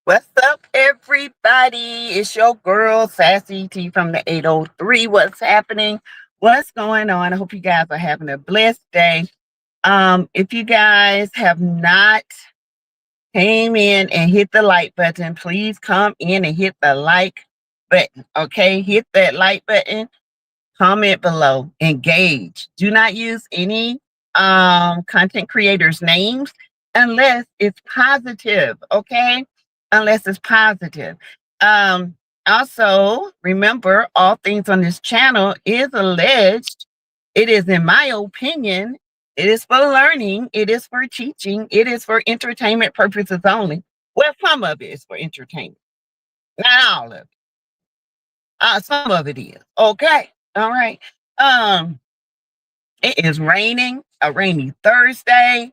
What's up, everybody? It's your girl, Sassy T from the 803. What's happening? What's going on? I hope you guys are having a blessed day. If you guys have not came in and hit the like button, please come in and hit the like button. Okay, hit that like button, comment below, engage. Do not use any content creators' names unless it's positive, okay? Unless it's positive. Um, Also, remember, all things on this channel is alleged. It is, in my opinion, it is for learning, it is for teaching, it is for entertainment purposes only. Well, some of it is for entertainment, not all of it. Some of it is. Okay. All right. Um, it is raining, a rainy Thursday.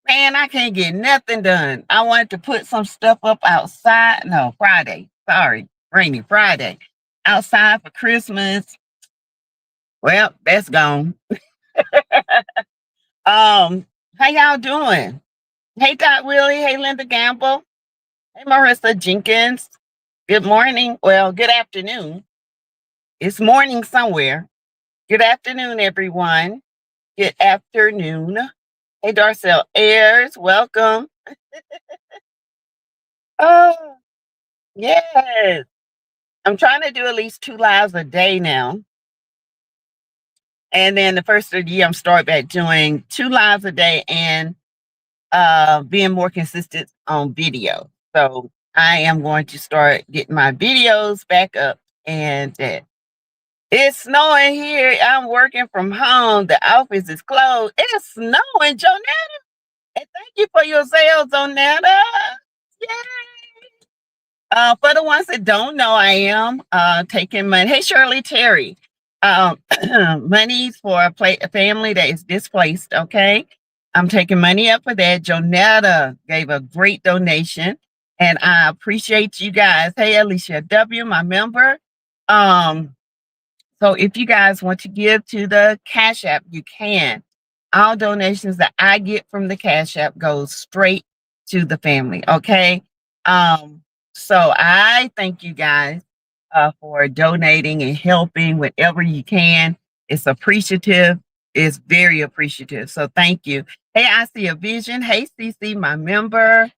Man, I can't get nothing done. I wanted to put some stuff up outside. No, Friday. Sorry, rainy Friday. Outside for Christmas. Well, that's gone. How y'all doing? Hey, Dot Willie. Hey, Linda Gamble. Hey, Marissa Jenkins. Good morning. Well, good afternoon. It's morning somewhere. Good afternoon, everyone. Good afternoon. Hey, Darcel Ayers, welcome. Oh, yes. I'm trying to do at least 2 lives a day now. And then the first of the year, I'm start back doing 2 lives a day and being more consistent on video. So I am going to start getting my videos back up. And it's snowing here. I'm working from home. The office is closed. It's snowing, Jonetta. And thank you for your sales, Jonetta. Yay! For the ones that don't know, I am taking money. Hey, Shirley Terry, monies for a family that is displaced. Okay, I'm taking money up for that. Jonetta gave a great donation, and I appreciate you guys. Hey, Alicia W, my member. Um, so if you guys want to give to the Cash App, you can. All donations that I get from the Cash App goes straight to the family. Okay. Um, so I thank you guys for donating and helping whenever you can. It's appreciative. It's very appreciative. So thank you. Hey, I see a vision. Hey, CC, my member.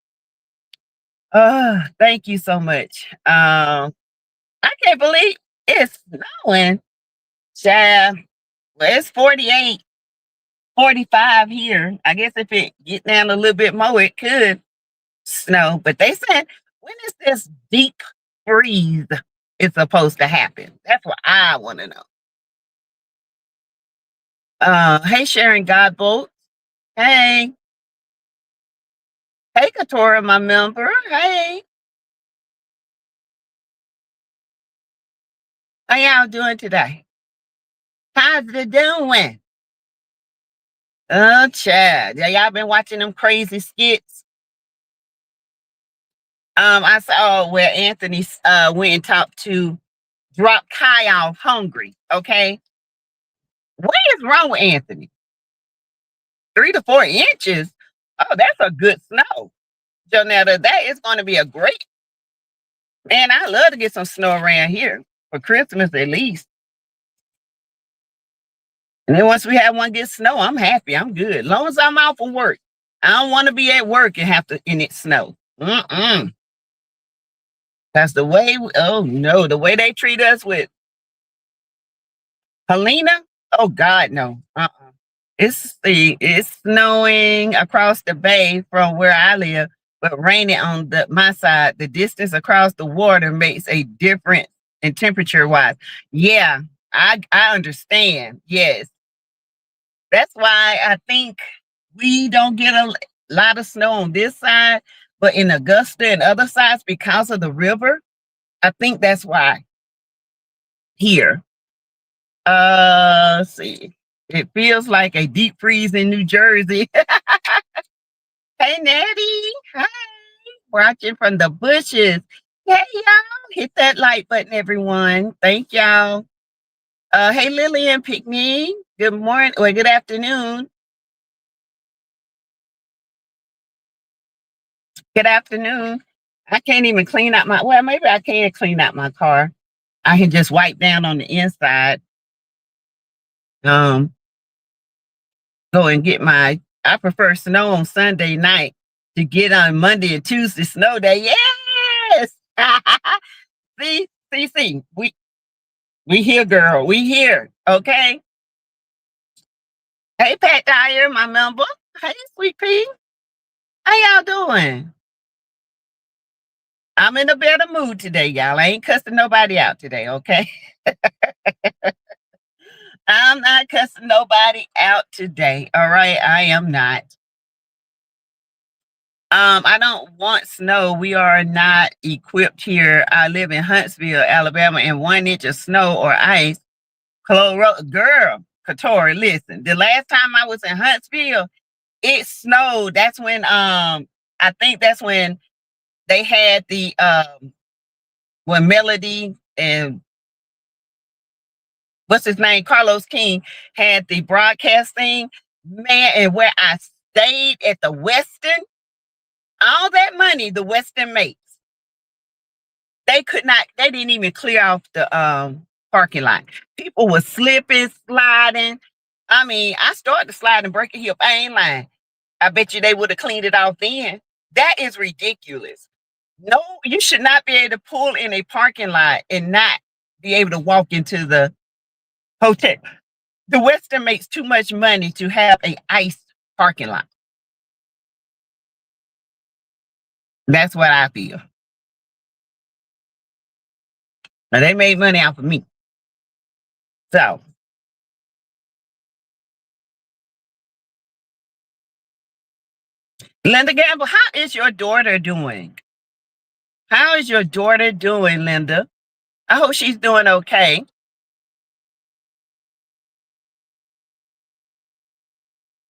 Thank you so much. I can't believe it's snowing. Child, well, it's 48, 45 here. I guess if it get down a little bit more, it could snow. But they said, when is this deep freeze is supposed to happen? That's what I want to know. Hey, Sharon Godbolt. Hey. Hey, Katora, my member. Hey. How y'all doing today? How's it doing? Oh, Chad. Yeah, y'all been watching them crazy skits? I saw where Anthony went and talked to Drop Kai off hungry. Okay. What is wrong with Anthony? 3 to 4 inches. Oh, that's a good snow. Jonetta, that is going to be a great, man. I love to get some snow around here for Christmas at least. And then once we have one get snow, I'm happy. I'm good. As long as I'm out for work. I don't want to be at work and have to in it snow. That's the way. Oh no, the way they treat us with Helena. Oh God, no. It's snowing across the bay from where I live, but raining on my side. The distance across the water makes a difference in temperature wise. Yeah, I understand. Yes, that's why I think we don't get a lot of snow on this side, but in Augusta and other sides because of the river. I think that's why here. Let's see. It feels like a deep freeze in New Jersey. Hey, Natty. Hi. Watching from the bushes. Hey, y'all. Hit that like button, everyone. Thank y'all. Hey, Lillian Pickney. Good morning or good afternoon. Good afternoon. I can't even clean out my, well, maybe I can clean out my car. I can just wipe down on the inside. Um, Go and get my, I prefer snow on Sunday night to get on Monday and Tuesday snow day. Yes. See, we here, girl. We here. Okay. Hey, Pat Dyer, my member. Hey, Sweet Pea. How y'all doing? I'm in a better mood today, y'all. I ain't cussing nobody out today, okay? I'm not cussing nobody out today. All right. I am not. I don't want snow. We are not equipped here. I live in Huntsville, Alabama, and 1 inch of snow or ice. Girl, Katori, listen. The last time I was in Huntsville, it snowed. That's when I think that's when they had the when Melody and what's his name, Carlos King, had the broadcast thing. Man, and where I stayed at the Westin, all that money the Westin makes, they didn't even clear off the parking lot. People were slipping, sliding. I mean, I started to slide and break a hip. I ain't lying. I bet you they would have cleaned it off then. That is ridiculous. No, you should not be able to pull in a parking lot and not be able to walk into the hotel. The Western makes too much money to have a ice parking lot. That's what I feel. Now they made money off of me. So Linda Gamble, how is your daughter doing? How is your daughter doing, Linda? I hope she's doing okay.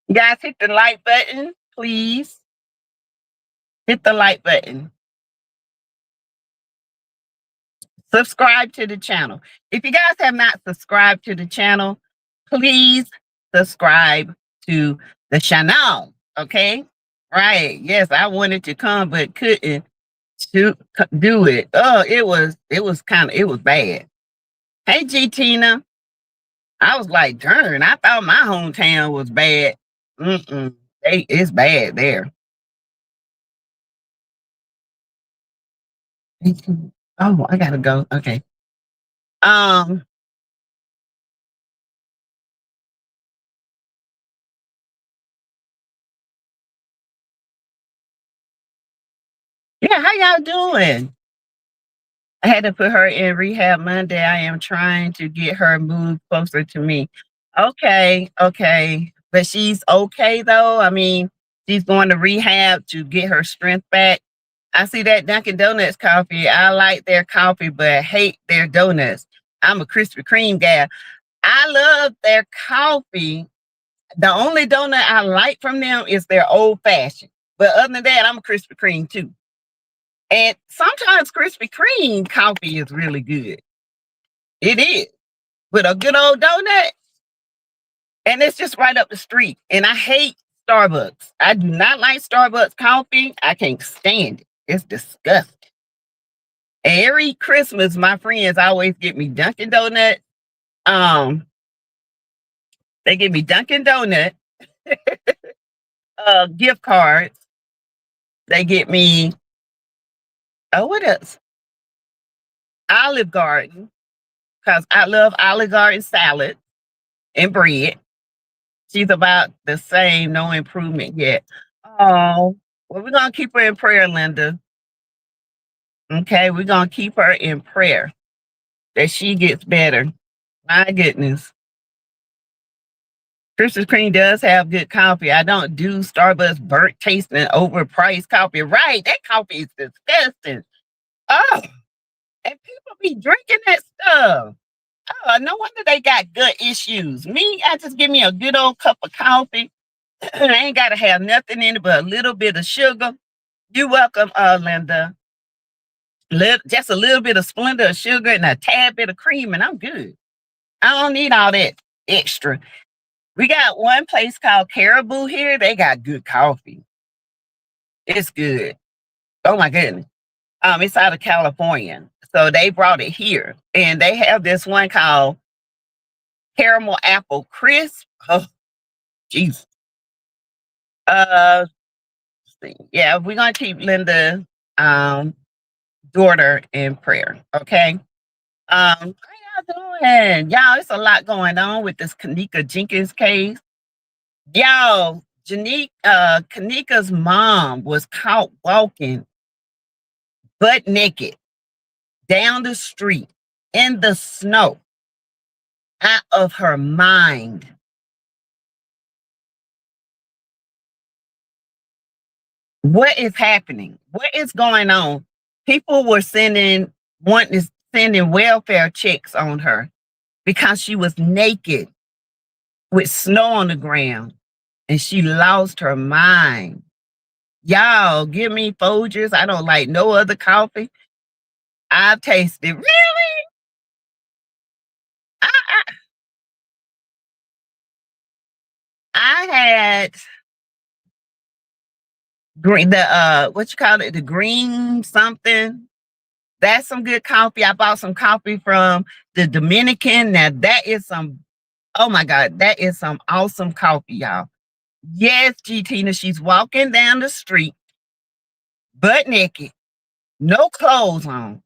You guys hit the like button, please. Hit the like button. Subscribe to the channel. If you guys have not subscribed to the channel, please subscribe to the channel. Okay? Right. Yes, I wanted to come but couldn't do it. Oh, it was it was bad. Hey G Tina. I was like, darn, I thought my hometown was bad. Mm-mm. It's bad there. Oh, I gotta go. Okay. Um, yeah, how y'all doing? I had to put her in rehab Monday. I am trying to get her moved closer to me. Okay, okay. But she's okay though. I mean, she's going to rehab to get her strength back. I see that Dunkin' Donuts coffee. I like their coffee, but hate their donuts. I'm a Krispy Kreme gal. I love their coffee. The only donut I like from them is their old fashioned. But other than that, I'm a Krispy Kreme too. And sometimes Krispy Kreme coffee is really good. It is. With a good old donut. And it's just right up the street. And I hate Starbucks. I do not like Starbucks coffee. I can't stand it. It's disgusting. Every Christmas, my friends always get me Dunkin' Donut. Um, they give me Dunkin' Donut gift cards. They get me, oh, what else? Olive Garden, because I love Olive Garden salad and bread. She's about the same, no improvement yet. Oh, well, we're gonna keep her in prayer, Linda. Okay, we're gonna keep her in prayer that she gets better. My goodness. Krispy Kreme does have good coffee. I don't do Starbucks burnt tasting overpriced coffee. Right, that coffee is disgusting. Oh, and people be drinking that stuff. Oh, no wonder they got gut issues. Me, I just give me a good old cup of coffee. I ain't gotta have nothing in it but a little bit of sugar. You're welcome, Linda. Just a little bit of Splenda of sugar and a tad bit of cream, and I'm good. I don't need all that extra. We got one place called Caribou here. They got good coffee. It's good. Oh my goodness. It's out of California. So they brought it here. And they have this one called Caramel Apple Crisp. Oh, jeez. Uh yeah, we're gonna keep Linda um daughter in prayer. Okay. How y'all doing? Y'all, it's a lot going on with this Keneka Jenkins case. Y'all, Keneka's mom was caught walking butt naked down the street in the snow, out of her mind. What is happening? What is going on? People were wanting to sending welfare checks on her because she was naked with snow on the ground and she lost her mind. Y'all, give me Folgers. I don't like no other coffee. I've tasted. Really? I, I had green the what you call it, the green something. That's some good coffee. I bought some coffee from the Dominican. Now that is some, oh my God, that is some awesome coffee, y'all. Yes, G Tina, she's walking down the street, butt naked, no clothes on,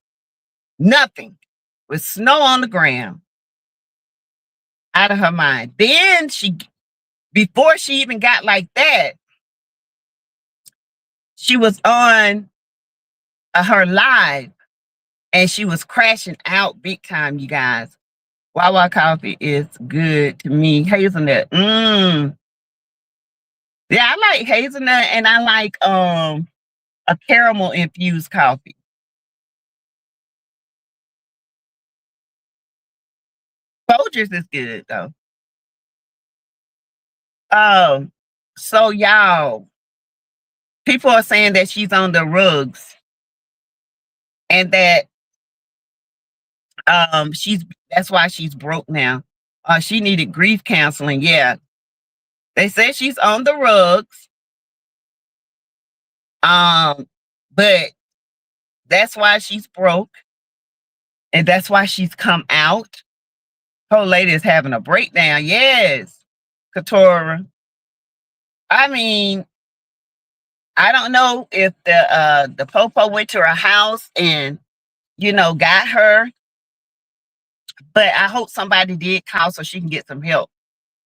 nothing, with snow on the ground, out of her mind. Then before she even got like that, she was on her live and she was crashing out big time, you guys. Wawa coffee is good to me. Hazelnut. Yeah, I like hazelnut and I like a caramel infused coffee. Folgers is good though. So y'all, people are saying that she's on the rugs and that she's that's why she's broke now. She needed grief counseling. Yeah. They say she's on the rugs. But that's why she's broke. And that's why she's come out. Whole lady is having a breakdown. Yes, Katora. I mean, I don't know if the popo went to her house and got her, but I hope somebody did call so she can get some help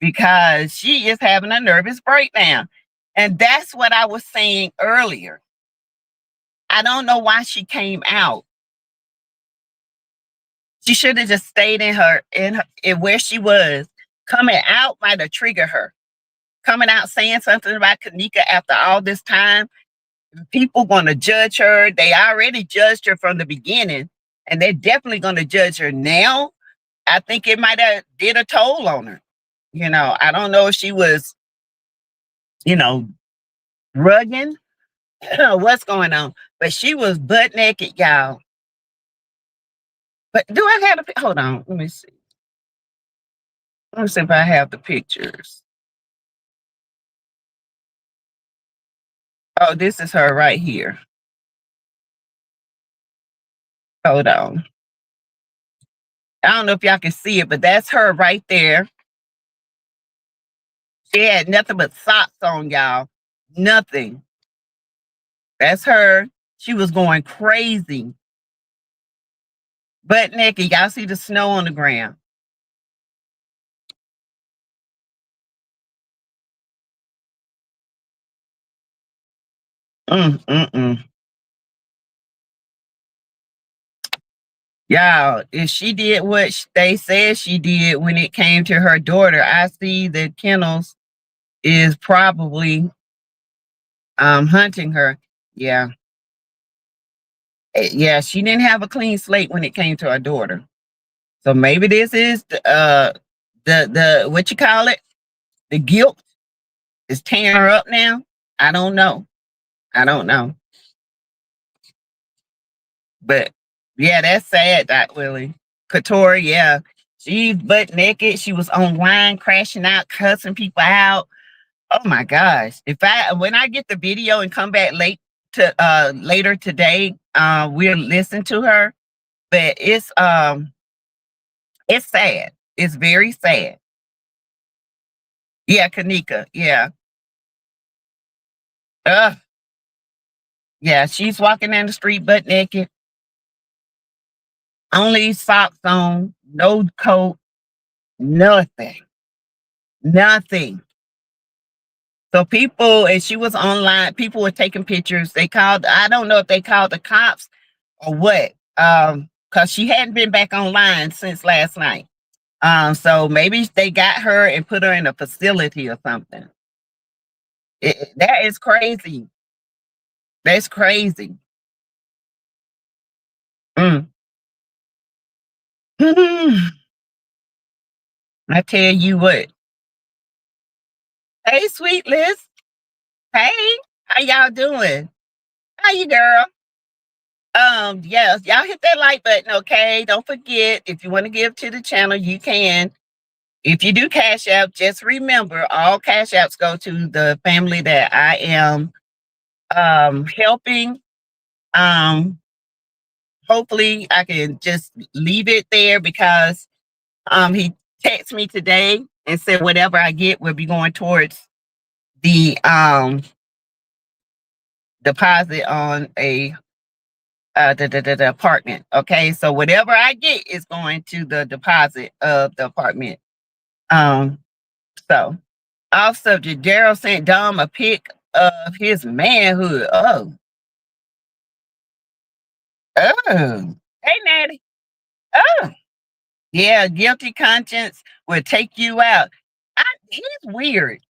because she is having a nervous breakdown. And that's what I was saying earlier. I don't know why she came out. She should have just stayed in where she was. Coming out might have triggered her. Coming out saying something about Keneka after all this time, people going to judge her. They already judged her from the beginning, and they're definitely going to judge her now. I think it might have did a toll on her. I don't know if she was, rugging, what's going on, but she was butt naked, y'all. But do I have hold on? Let me see. Let me see if I have the pictures. Oh, this is her right here. Hold on. I don't know if y'all can see it, but that's her right there. She had nothing but socks on, y'all. Nothing. That's her. She was going crazy. Butt naked. Y'all see the snow on the ground. Y'all, if she did what they said she did when it came to her daughter, I see that Kennels is probably hunting her. Yeah. Yeah, she didn't have a clean slate when it came to her daughter. So maybe this is the what you call it? The guilt is tearing her up now. I don't know. I don't know. But yeah, that's sad, Doc Willie. Katori, yeah. She's butt naked. She was online crashing out, cussing people out. Oh my gosh. When I get the video and come back late to later today. We'll listen to her, but it's sad. It's very sad. Yeah, Keneka. Yeah. Uh, yeah, she's walking down the street butt naked, only socks on, no coat, nothing. Nothing. So people, and she was online, people were taking pictures. They called, I don't know if they called the cops or what. Because she hadn't been back online since last night. So maybe they got her and put her in a facility or something. That is crazy. That's crazy. Mm. I tell you what. Hey, sweet Liz. Hey, how y'all doing? How you, girl? Yes, y'all hit that like button, okay? Don't forget, if you want to give to the channel, you can. If you do cash out, just remember all cash outs go to the family that I am helping. Um, hopefully I can just leave it there because he texted me today and said whatever I get will be going towards the deposit on a the apartment. Okay, so whatever I get is going to the deposit of the apartment. Um, so off subject, Daryl sent Dom a pic of his manhood. Oh, hey Natty. Oh, yeah, guilty conscience will take you out. He's weird.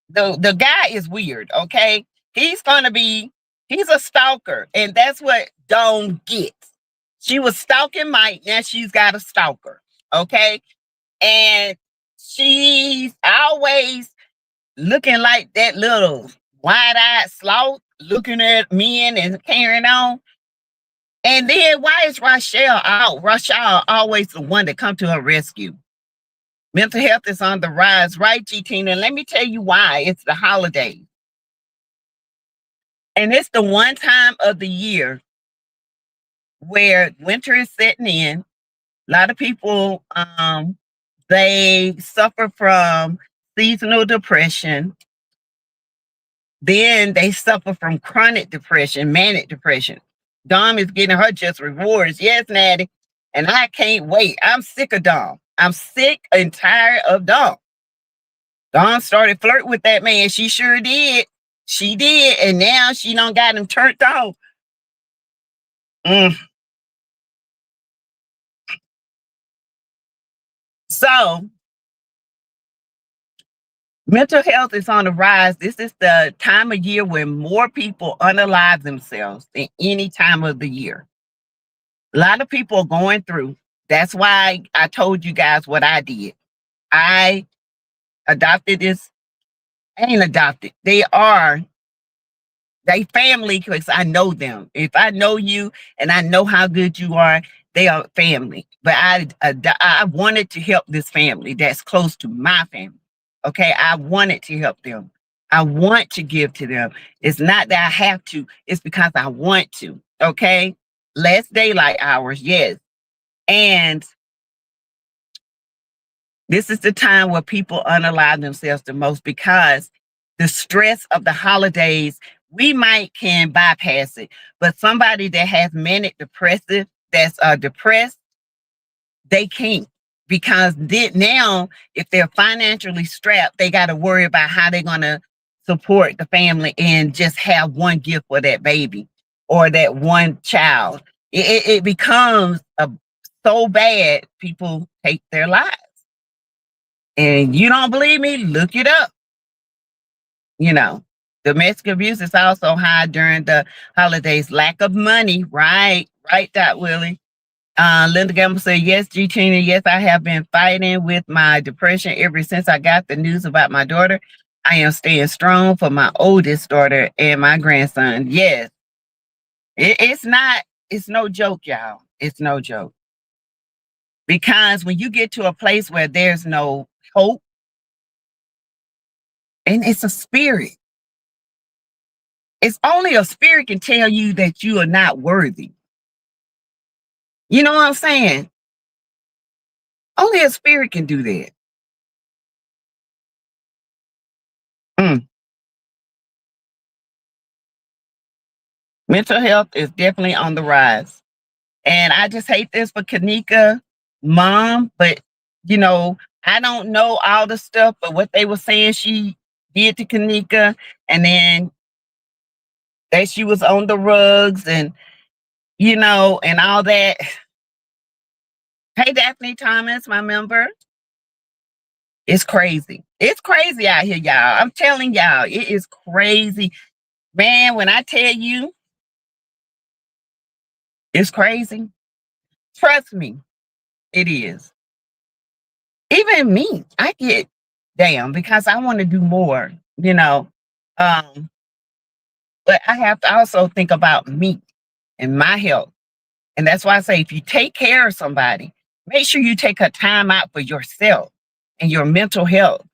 The guy is weird. Okay, he's gonna be. He's a stalker, and that's what Dawn gets. She was stalking Mike. Now she's got a stalker. Okay, and she's always looking like that little wide-eyed sloth looking at men and carrying on. And then why is Rachel always the one that come to her rescue? Mental health is on the rise, right, G Tina? And let me tell you why. It's the holidays. And it's the one time of the year where winter is setting in. A lot of people they suffer from seasonal depression. Then they suffer from chronic depression, manic depression. Dom is getting her just rewards. Yes, Natty. And I can't wait. I'm sick of Dom. I'm sick and tired of Dom. Dom started flirting with that man. She sure did. She did. And now she done got him turned off. Mm. So mental health is on the rise. This is the time of year when more people unalive themselves than any time of the year. A lot of people are going through. That's why I told you guys what I did. I adopted this. I ain't adopted. They family because I know them. If I know you and I know how good you are, they are family. But I wanted to help this family that's close to my family. Okay, I wanted to help them. I want to give to them. It's not that I have to. It's because I want to. Okay, less daylight hours, yes, and this is the time where people unalive themselves the most because the stress of the holidays, we might can bypass it, but somebody that has manic depressive, that's depressed, they can't because now if they're financially strapped, they got to worry about how they're going to support the family and just have one gift for that baby or that one child. It becomes so bad, people take their lives. And you don't believe me? Look it up. You know, domestic abuse is also high during the holidays. Lack of money, right? Right, Dot Willie. Linda Gamble said, yes, G Tina, yes, I have been fighting with my depression ever since I got the news about my daughter. I am staying strong for my oldest daughter and my grandson. Yes, it's no joke, y'all. It's no joke. Because when you get to a place where there's no hope, and it's a spirit. It's only a spirit can tell you that you are not worthy. You know what I'm saying? Only a spirit can do that. Mm. Mental health is definitely on the rise. And I just hate this for Keneka mom, but you know, I don't know all the stuff, but what they were saying she did to Keneka, and then that she was on the rugs and and all that. Hey Daphne Thomas, my member. It's crazy. It's crazy out here, y'all. I'm telling y'all, it is crazy. Man, when I tell you it's crazy, trust me, it is. Even me, I get down because I want to do more, you know. Um, but I have to also think about me and my health. And that's why I say if you take care of somebody, make sure you take a time out for yourself and your mental health.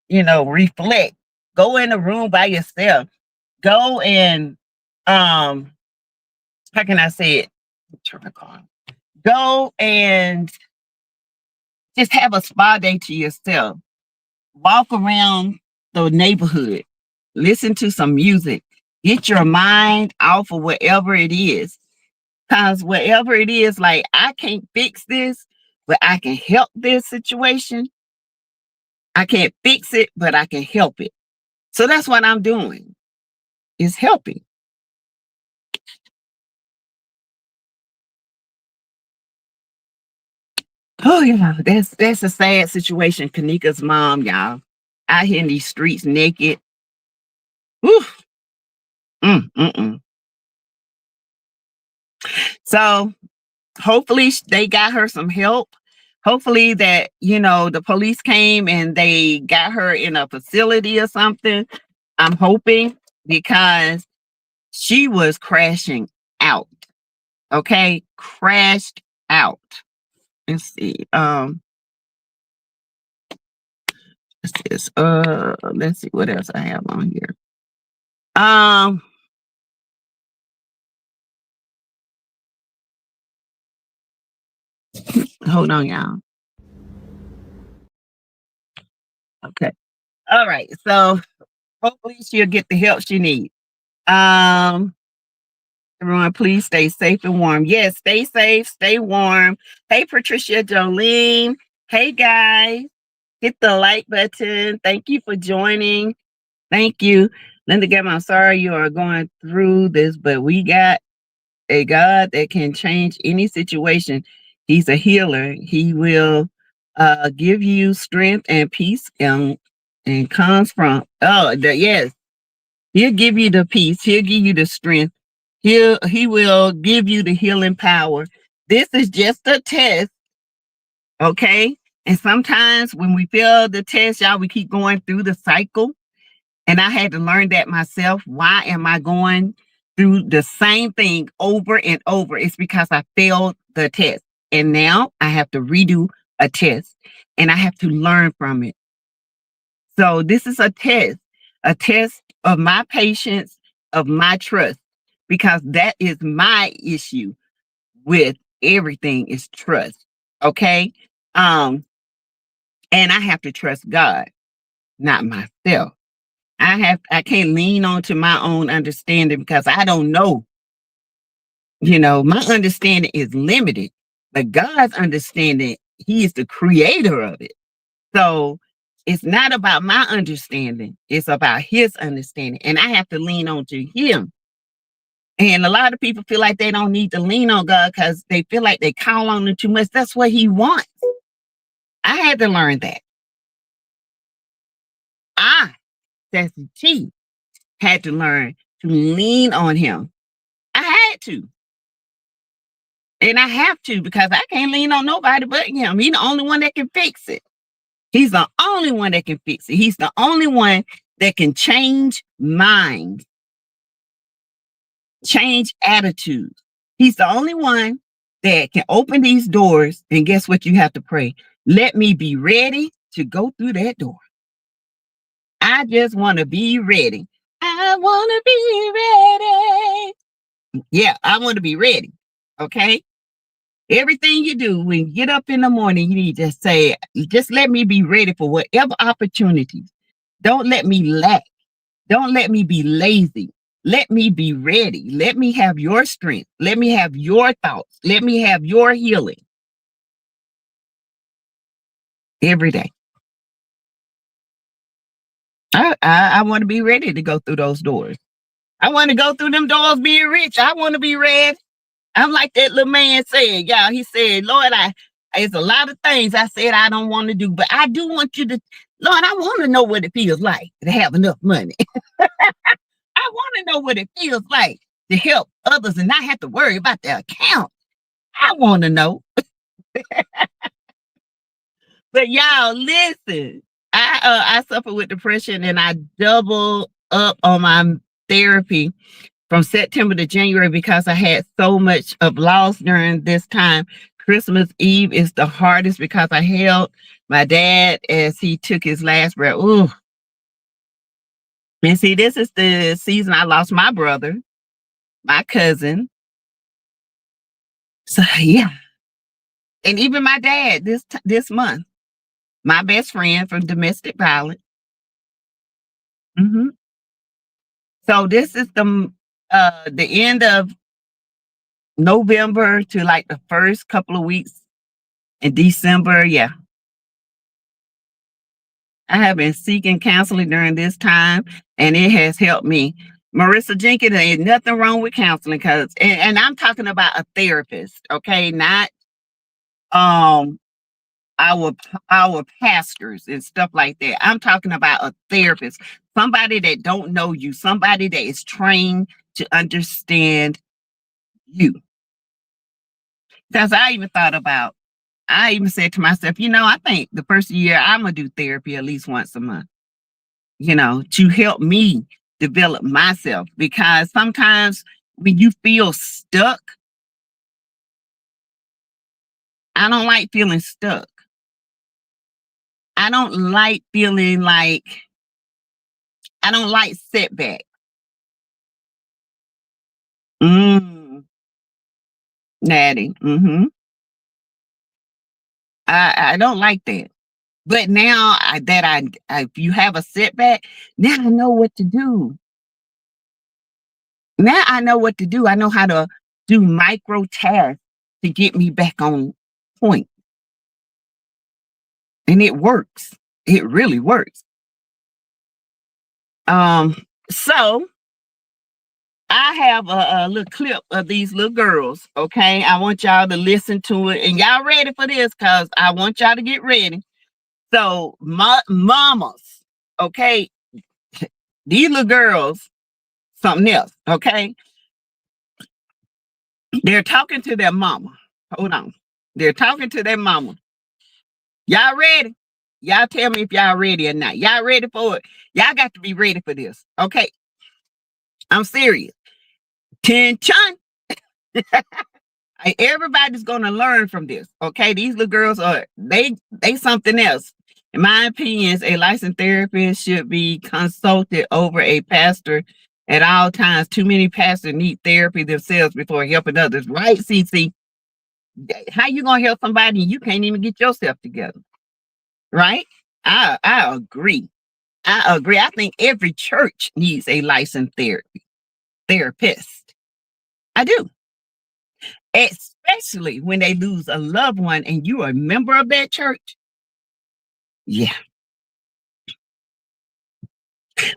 Reflect. Go in a room by yourself. Go and how can I say it? Turn the car on. Go and just have a spa day to yourself. Walk around the neighborhood. Listen to some music. Get your mind off of whatever it is. Because whatever it is, like I can't fix this, but I can help this situation. I can't fix it, but I can help it. So that's what I'm doing, is helping. Oh yeah, that's a sad situation. Keneka's mom, y'all, out here in these streets naked. Whew. Mm-mm-mm. So hopefully they got her some help. Hopefully that the police came and they got her in a facility or something. I'm hoping, because she was crashing out. Okay, crashed out. Let's see. Let's see what else I have on here. Hold on, y'all. Okay. All right. So hopefully she'll get the help she needs. Everyone, please stay safe and warm. Yes, stay safe, stay warm. Hey, Patricia Jolene. Hey, guys. Hit the like button. Thank you for joining. Thank you. Linda Gamma, I'm sorry you are going through this, but we got a God that can change any situation. He's a healer. He will give you strength and peace and comes from, yes, he'll give you the peace. He'll give you the strength. He will give you the healing power. This is just a test, okay? And sometimes when we fail the test, y'all, we keep going through the cycle. And I had to learn that myself. Why am I going through the same thing over and over? It's because I failed the test. And now I have to redo a test and I have to learn from it. So this is a test of my patience, of my trust, because that is my issue with everything is trust. Okay. And I have to trust God, not myself. I can't lean on to my own understanding because I don't know. My understanding is limited, but God's understanding, He is the creator of it. So it's not about my understanding, it's about His understanding. And I have to lean on to Him. And a lot of people feel like they don't need to lean on God because they feel like they call on Him too much. That's what He wants. I had to learn that. Sassy T, had to learn to lean on Him. I had to. And I have to, because I can't lean on nobody but Him. He's the only one that can fix it. He's the only one that can fix it. He's the only one that can change minds, change attitudes. He's the only one that can open these doors. And guess what? You have to pray. Let me be ready to go through that door. I just want to be ready. I want to be ready. Yeah, I want to be ready. Okay. Everything you do when you get up in the morning, you need to say, just let me be ready for whatever opportunities. Don't let me lack. Don't let me be lazy. Let me be ready. Let me have your strength. Let me have your thoughts. Let me have your healing every day. I want to be ready to go through those doors. I want to go through them doors being rich. I want to be ready. I'm like that little man said, y'all. He said, Lord, it's a lot of things I said I don't want to do, but I do want you to, Lord, I want to know what it feels like to have enough money. I want to know what it feels like to help others and not have to worry about their account. I want to know. But y'all, listen. I suffer with depression and I double up on my therapy from September to January because I had so much of loss during this time. Christmas Eve is the hardest because I held my dad as he took his last breath. Ooh. And see, this is the season I lost my brother, my cousin. So yeah. And even my dad this month, my best friend from domestic violence. Hmm. So this is the end of November to like the first couple of weeks in December. Yeah. I have been seeking counseling during this time and it has helped me. Marissa Jenkins, there ain't nothing wrong with counseling because and I'm talking about a therapist, okay, not um our our pastors and stuff like that. I'm talking about a therapist, somebody that don't know you, somebody that is trained to understand you. Because I even said to myself, I think the first year I'm gonna do therapy at least once a month, to help me develop myself. Because sometimes when you feel stuck, I don't like feeling stuck. I don't like feeling like I don't like setback. Mm, Natty. I don't like that. But now if you have a setback, now I know what to do. Now I know what to do. I know how to do micro tasks to get me back on point. And it works. It really works. So I have a little clip of these little girls. Okay. I want y'all to listen to it. And y'all ready for this? Because I want y'all to get ready. So mamas, okay, these little girls, something else, okay? They're talking to their mama. Hold on. They're talking to their mama. Y'all ready? Y'all tell me if y'all ready or not. Y'all ready for it? Y'all got to be ready for this. Okay. I'm serious. Tension. Everybody's gonna learn from this. Okay. These little girls they something else. In my opinion, a licensed therapist should be consulted over a pastor at all times. Too many pastors need therapy themselves before helping others. Right, CC? How you gonna help somebody and you can't even get yourself together? Right? I agree. I agree. I think every church needs a licensed therapist. I do. Especially when they lose a loved one and you are a member of that church. Yeah.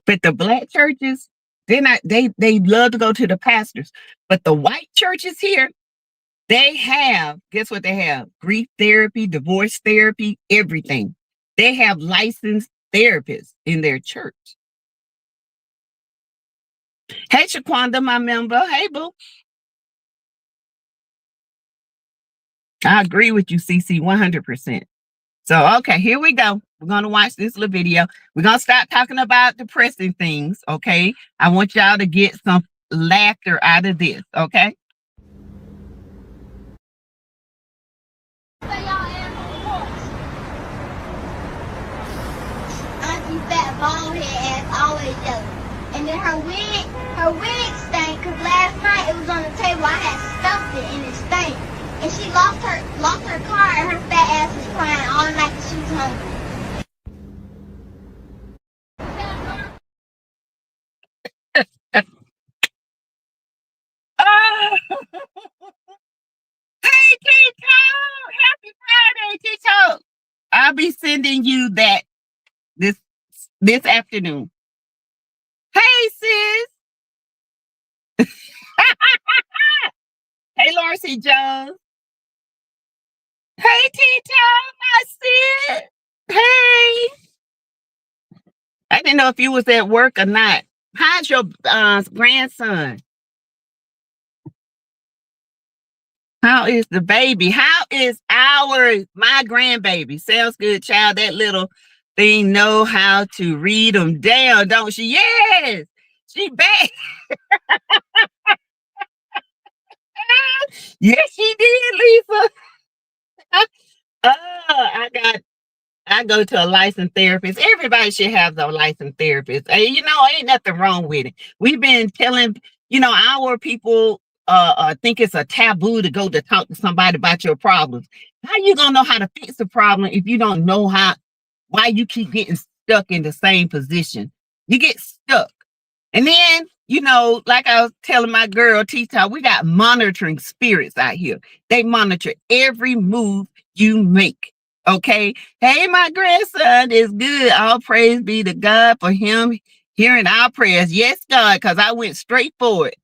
But the black churches, they love to go to the pastors. But the white churches here, they have, guess what they have? Grief therapy, divorce therapy, everything. They have licensed therapists in their church. Hey, Shaquanda, my member. Hey, boo. I agree with you, CC, 100%. So, okay, here we go. We're going to watch this little video. We're going to stop talking about depressing things, okay? I want y'all to get some laughter out of this, okay? Auntie fat bald head ass always yelling. And then her wig stank because last night it was on the table. I had stuffed it and it stank. And she lost her car and her fat ass was crying all night because she was hungry. Hey, Tito! Happy Friday, Tito! I'll be sending you that this afternoon. Hey, sis! Hey, Lawrence Jones. Hey, Tito, my sis. Hey. I didn't know if you was at work or not. How's your grandson? How is the baby? How is my grandbaby? Sounds good, child. That little thing know how to read them down, don't she? Yes, she back. Yes, she did, Lisa. I go to a licensed therapist. Everybody should have a licensed therapist. You know, ain't nothing wrong with it. We've been telling, our people think it's a taboo to go to talk to somebody about your problems. How you gonna know how to fix the problem if you don't know why you keep getting stuck in the same position? You get stuck. And then, like I was telling my girl, Tita, we got monitoring spirits out here. They monitor every move you make. Okay. Hey, my grandson is good. All praise be to God for him hearing our prayers. Yes, God, because I went straight for it.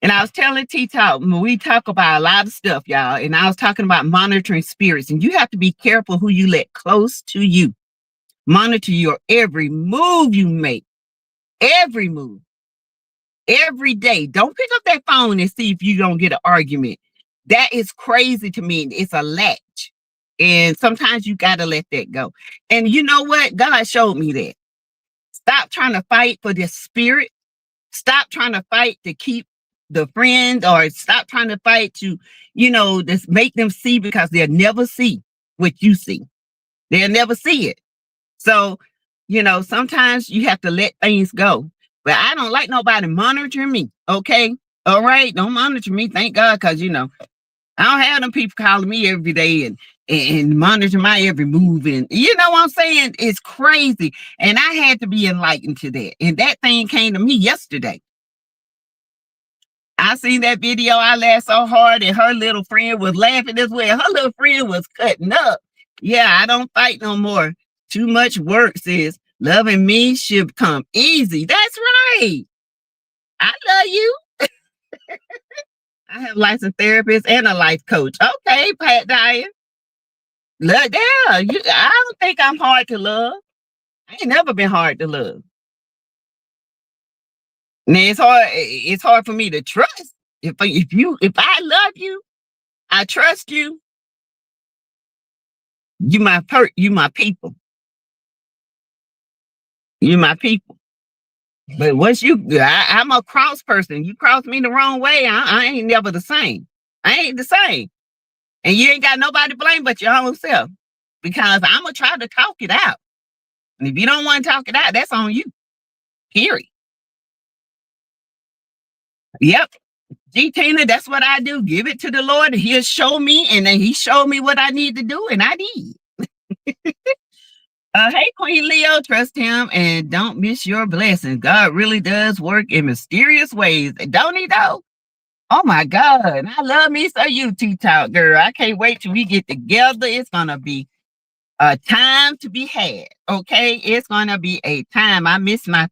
And I was telling Tita, we talk about a lot of stuff, y'all. And I was talking about monitoring spirits. And you have to be careful who you let close to you. Monitor your every move you make. Every move. Every day. Don't pick up that phone and see if you don't get an argument. That is crazy to me. It's a latch. And sometimes you got to let that go. And you know what? God showed me that. Stop trying to fight for this spirit. Stop trying to fight to keep the friend, or stop trying to fight to, just make them see, because they'll never see what you see. They'll never see it. So, sometimes you have to let things go. But I don't like nobody monitoring me. Okay. All right. Don't monitor me. Thank God. Because, I don't have them people calling me every day and monitor my every move. And you know what I'm saying? It's crazy. And I had to be enlightened to that. And that thing came to me yesterday. I seen that video. I laughed so hard, and her little friend was laughing as well. Her little friend was cutting up. Yeah, I don't fight no more. Too much work, sis. Loving me should come easy. That's right. I love you. I have a licensed therapist and a life coach. Okay, Pat Dyer. Look down. I don't think I'm hard to love. I ain't never been hard to love. Now it's hard for me to trust. If I love you, I trust you. You my people. You my people. But once I'm a cross person. You cross me the wrong way, I ain't never the same. I ain't the same. And you ain't got nobody to blame but your own self. Because I'm going to try to talk it out. And if you don't want to talk it out, that's on you. Period. Yep. G Tina, that's what I do. Give it to the Lord. He'll show me. And then he showed me what I need to do. And I did. Hey, Queen Leo, trust him and don't miss your blessings. God really does work in mysterious ways. Don't he though? Oh my God. I love me so you, T-Talk girl. I can't wait till we get together. It's going to be a time to be had. Okay. It's going to be a time. I miss my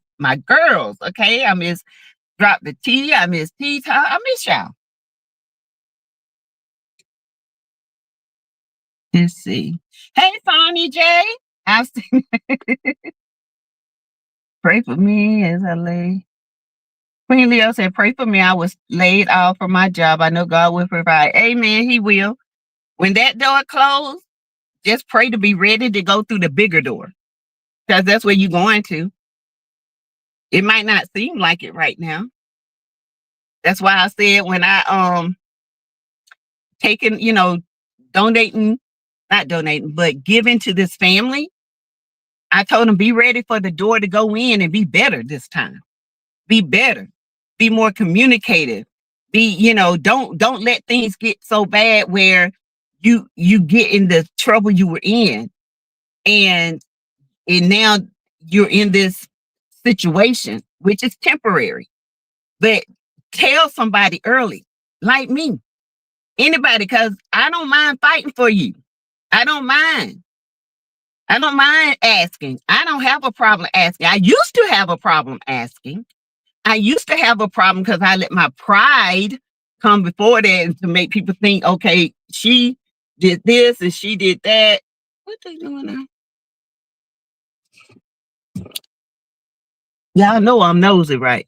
girls. Okay. I miss Drop the T. I miss T-Talk. I miss y'all. Let's see. Hey, Sonny J. Pray for me as I lay. Queen Leo said, pray for me. I was laid off from my job. I know God will provide. Amen. He will. When that door closed, just pray to be ready to go through the bigger door. Because that's where you're going to. It might not seem like it right now. That's why I said when I taking, not donating, but giving to this family, I told them, be ready for the door to go in and be better this time. Be better. Be more communicative. Be, don't let things get so bad where you get in the trouble you were in. And now you're in this situation, which is temporary. But tell somebody early, like me, anybody, because I don't mind fighting for you. I don't mind. I don't mind asking. I don't have a problem asking. I used to have a problem asking. I used to have a problem because I let my pride come before that to make people think, okay, she did this and she did that. What they doing now? Y'all know I'm nosy, right?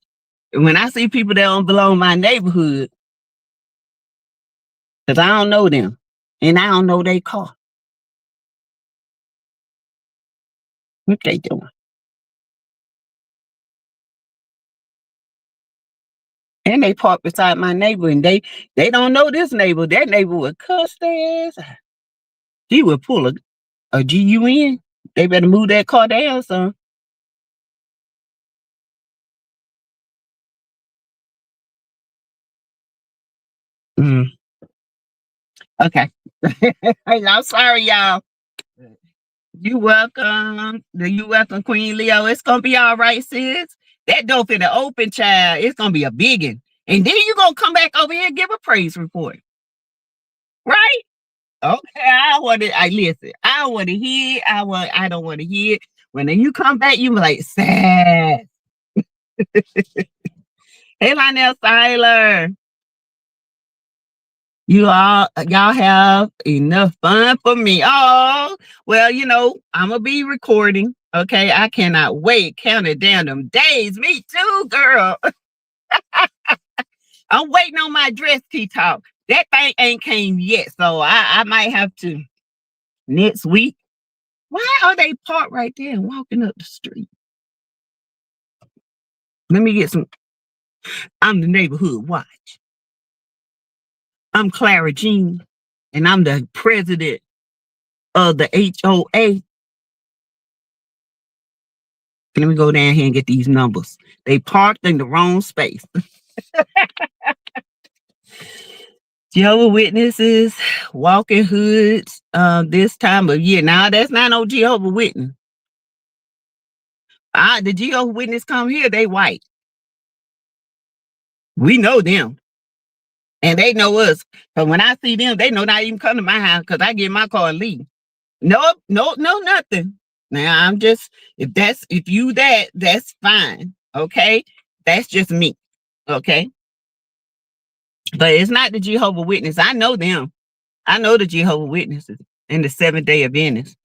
And when I see people that don't belong in my neighborhood, because I don't know them and I don't know their car. What they doing? And they park beside my neighbor, and they don't know this neighbor. That neighbor would cuss their ass. He would pull a GUN. They better move that car down, son. Mm. Okay. I'm sorry, y'all. You welcome. You welcome, Queen Leo. It's gonna be all right, sis. That door for the open, child. It's gonna be a biggin. And then you gonna come back over here and give a praise report. Right? Okay. I listen. I want to hear. I don't want to hear. When you come back, you be like, sad. Hey, Lionel Siler. Y'all have enough fun for me. Oh, well, I'm gonna be recording. Okay, I cannot wait. Counting down them days. Me too, girl. I'm waiting on my dress tea talk. That thing ain't came yet, so I might have to next week. Why are they parked right there and walking up the street? Let me get some. I'm the neighborhood watch. I'm Clara Jean, and I'm the president of the HOA. Let me go down here and get these numbers. They parked in the wrong space. Jehovah's Witnesses, walking hoods this time of year. Now, that's not no Jehovah's Witness. The Jehovah's Witness come here, they white. We know them. And they know us. But when I see them, they know not even come to my house because I get my car and leave. Nope, no, nothing. Now I'm just, if you that's fine. Okay. That's just me. Okay. But it's not the Jehovah's Witness. I know them. I know the Jehovah's Witnesses and the Seventh-day Adventists.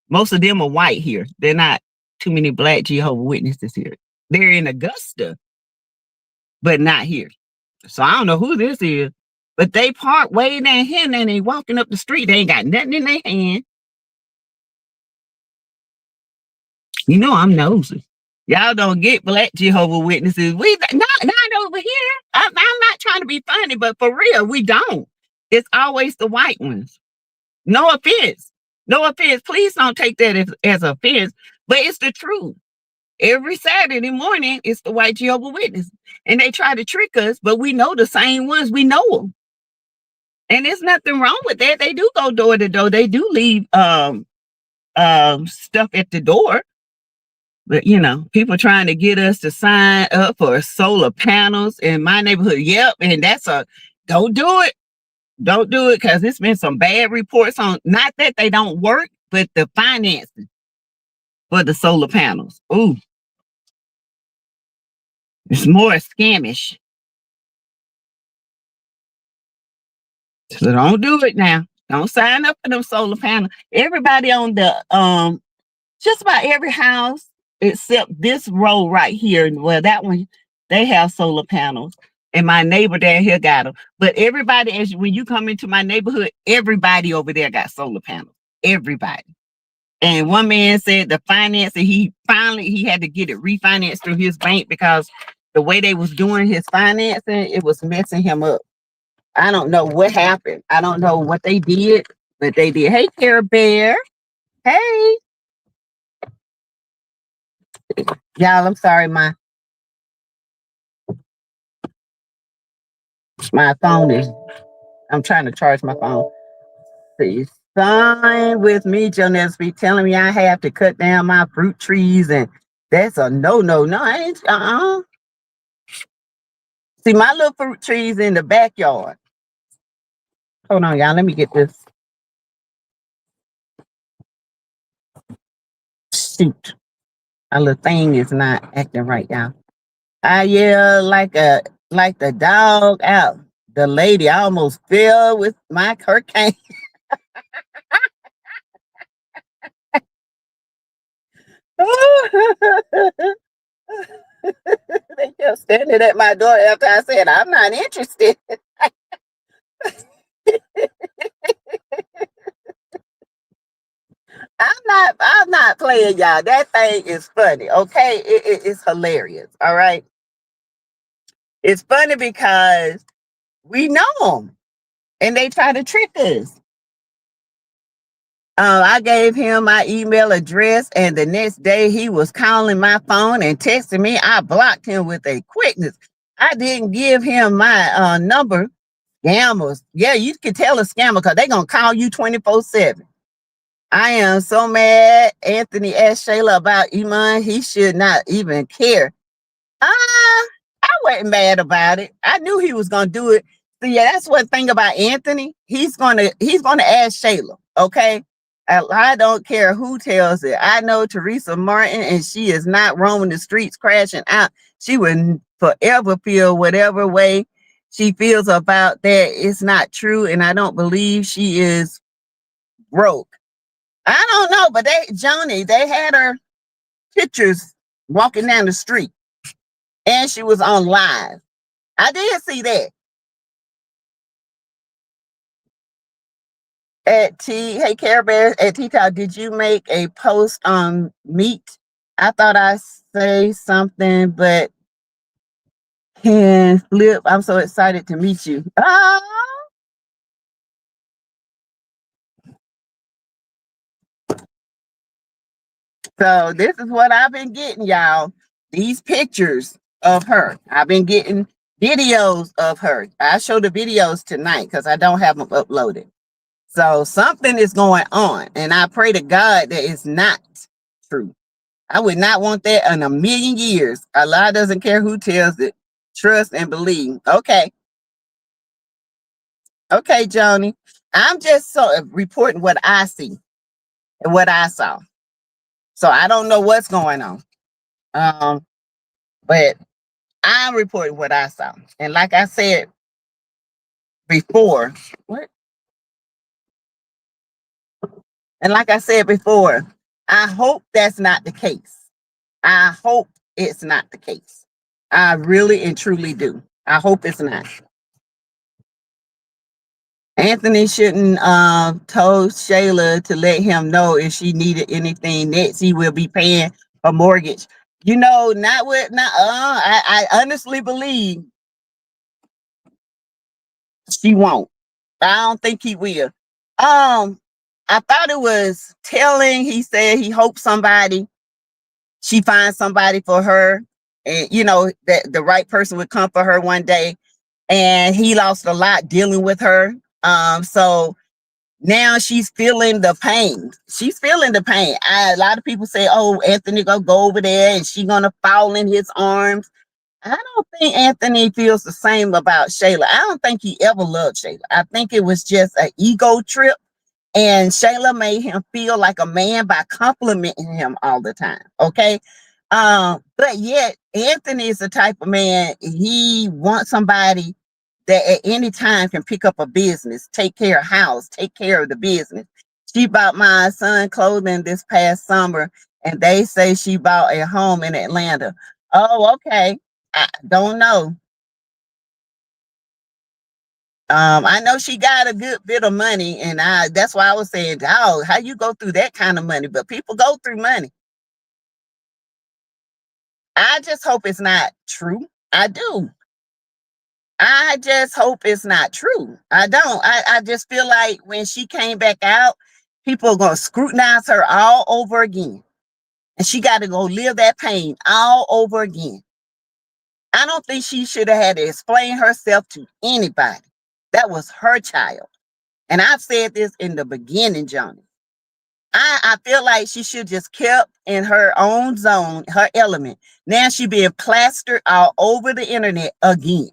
Most of them are white here. They're not too many black Jehovah's Witnesses here. They're in Augusta, but not here. So I don't know who this is. But they park way down here and they walking up the street. They ain't got nothing in their hand. I'm nosy. Y'all don't get black Jehovah's Witnesses. We not over here. I'm not trying to be funny, but for real, we don't. It's always the white ones. No offense. No offense. Please don't take that as offense, but it's the truth. Every Saturday morning, it's the white Jehovah's Witnesses. And they try to trick us, but we know the same ones. We know them. And there's nothing wrong with that. They do go door to door. They do leave stuff at the door. But people trying to get us to sign up for solar panels in my neighborhood. Yep, and don't do it. Don't do it because it's been some bad reports on, not that they don't work, but the financing for the solar panels. Ooh, it's more scamish. So don't do it now. Don't sign up for them solar panels. Everybody on the just about every house except this row right here. Well, that one, they have solar panels. And my neighbor down here got them. But everybody, when you come into my neighborhood, everybody over there got solar panels. Everybody. And one man said the financing, he had to get it refinanced through his bank because the way they was doing his financing, it was messing him up. I don't know what happened. I don't know what they did, but they did. Hey, Care Bear. Hey. Y'all, I'm sorry, my phone is. I'm trying to charge my phone. See, sign with me, Jonas, be telling me I have to cut down my fruit trees, and that's a no, no, no. I ain't. See, my little fruit trees in the backyard. Hold on, y'all. Let me get this. Shoot, my little thing is not acting right, y'all. I yell like the dog out. The lady almost fell with my hurricane. They kept standing at my door after I said I'm not interested. I'm not playing, y'all. That thing is funny. Okay. It's hilarious. All right. It's funny because we know them and they try to trick us. I gave him my email address, and the next day he was calling my phone and texting me. I blocked him with a quickness. I didn't give him my number. Scammers. Yeah, you can tell a scammer because they're going to call you 24/7. I am so mad. Anthony asked Shayla about Iman. He should not even care. I wasn't mad about it. I knew he was gonna do it. So yeah, that's one thing about Anthony. He's gonna ask Shayla. Okay. I don't care who tells it. I know Teresa Martin, and she is not roaming the streets crashing out. She would forever feel whatever way she feels about that. It's not true, and I don't believe she is broke. I don't know, but they had her pictures walking down the street, and she was on live. I did see that. At T, hey Care Bear, at T Talk, did you make a post on meat? I thought I say something, but can flip. I'm so excited to meet you. So this is what I've been getting, y'all. These pictures of her. I've been getting videos of her. I show the videos tonight because I don't have them uploaded. So something is going on, and I pray to God that it's not true. I would not want that in a million years. Allah doesn't care who tells it. Trust and believe. Okay. Okay, Joni. I'm just reporting what I see and what I saw. So I don't know what's going on. But I'm reporting what I saw. And like I said before, what? And like I said before, I hope that's not the case. I hope it's not the case. I really and truly do. I hope it's not. Anthony shouldn't told Shayla to let him know if she needed anything next. He will be paying a mortgage. You know, not with not. I honestly believe she won't. I don't think he will. I thought it was telling. He said he hopes she finds somebody for her, and that the right person would come for her one day. And he lost a lot dealing with her. So now she's feeling the pain. She's feeling the pain. A lot of people say, "Oh, Anthony gonna go over there and she gonna fall in his arms." I don't think Anthony feels the same about Shayla. I don't think he ever loved Shayla. I think it was just an ego trip, and Shayla made him feel like a man by complimenting him all the time. Okay. But yet Anthony is the type of man, he wants somebody that at any time can pick up a business, take care of house, take care of the business. She bought my son clothing this past summer, and they say she bought a home in Atlanta. Oh, okay. I don't know. I know she got a good bit of money, and that's why I was saying, oh, how you go through that kind of money? But people go through money. I just hope it's not true. I do. I just hope it's not true. I don't. I just feel like when she came back out, people are gonna scrutinize her all over again. And she got to go live that pain all over again. I don't think she should have had to explain herself to anybody. That was her child. And I've said this in the beginning, Johnny. I feel like she should just kept in her own zone, her element. Now she being plastered all over the internet again.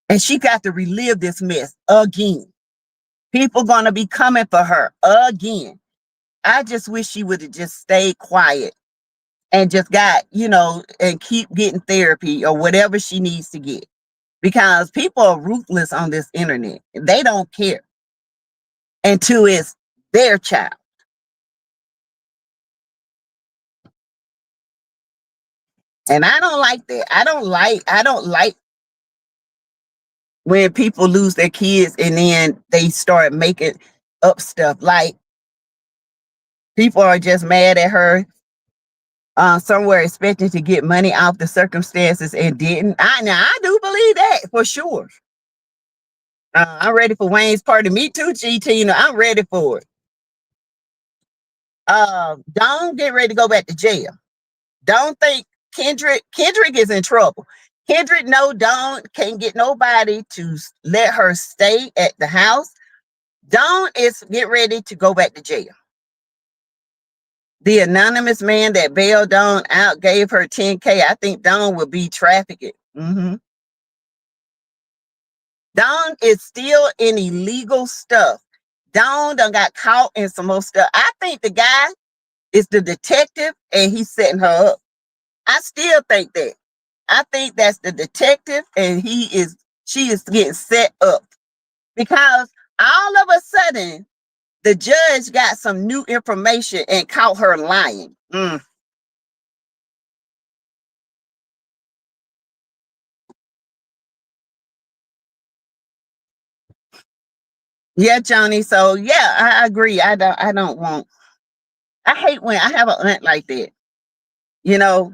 And she got to relive this mess again. People gonna be coming for her again. I just wish she would have just stayed quiet and just got, and keep getting therapy or whatever she needs to get. Because people are ruthless on this internet. They don't care until it's their child. And I don't like that. I don't like when people lose their kids and then they start making up stuff. Like people are just mad at her somewhere expecting to get money off the circumstances and didn't. I do believe that for sure. I'm ready for Wayne's party. Me too, GT. I'm ready for it. Don't get ready to go back to jail. Don't think Kendrick is in trouble. Kendrick, no, can't get nobody to let her stay at the house. Dawn is get ready to go back to jail. The anonymous man that bailed Dawn out gave her $10K. I think Dawn will be trafficked. Dawn is still in illegal stuff. Dawn done got caught in some more stuff. I think the guy is the detective and he's setting her up. I still think that. I think that's the detective and she is getting set up because all of a sudden the judge got some new information and caught her lying. Yeah, Johnny. So yeah, I agree. I don't want. I hate when I have an aunt like that.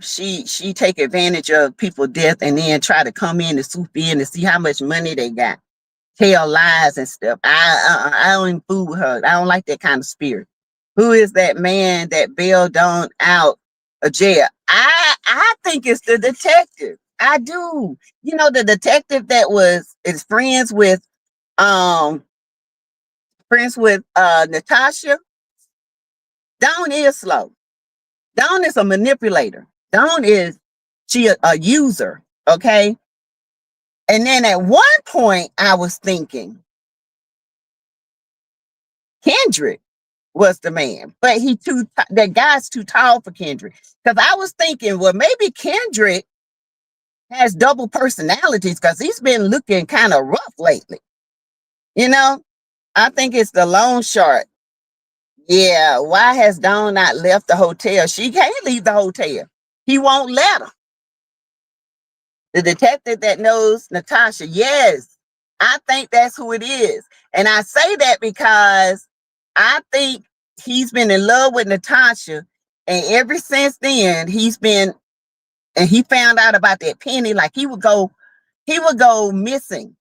She take advantage of people's death and then try to come in and swoop in to see how much money they got, tell lies and stuff. I don't even fool with her. I don't like that kind of spirit. Who is that man that bailed Dawn out of jail? I think it's the detective. I do. The detective that is friends with Natasha. Dawn is slow. Dawn is a manipulator. She a user, okay? And then at one point I was thinking Kendrick was the man, but that guy's too tall for Kendrick. Because I was thinking, well, maybe Kendrick has double personalities because he's been looking kind of rough lately. I think it's the loan shark. Yeah, why has Dawn not left the hotel? She can't leave the hotel. He won't let her. The detective that knows Natasha, yes, I think that's who it is. And I say that because I think he's been in love with Natasha. And ever since then, he found out about that penny, like he would go missing.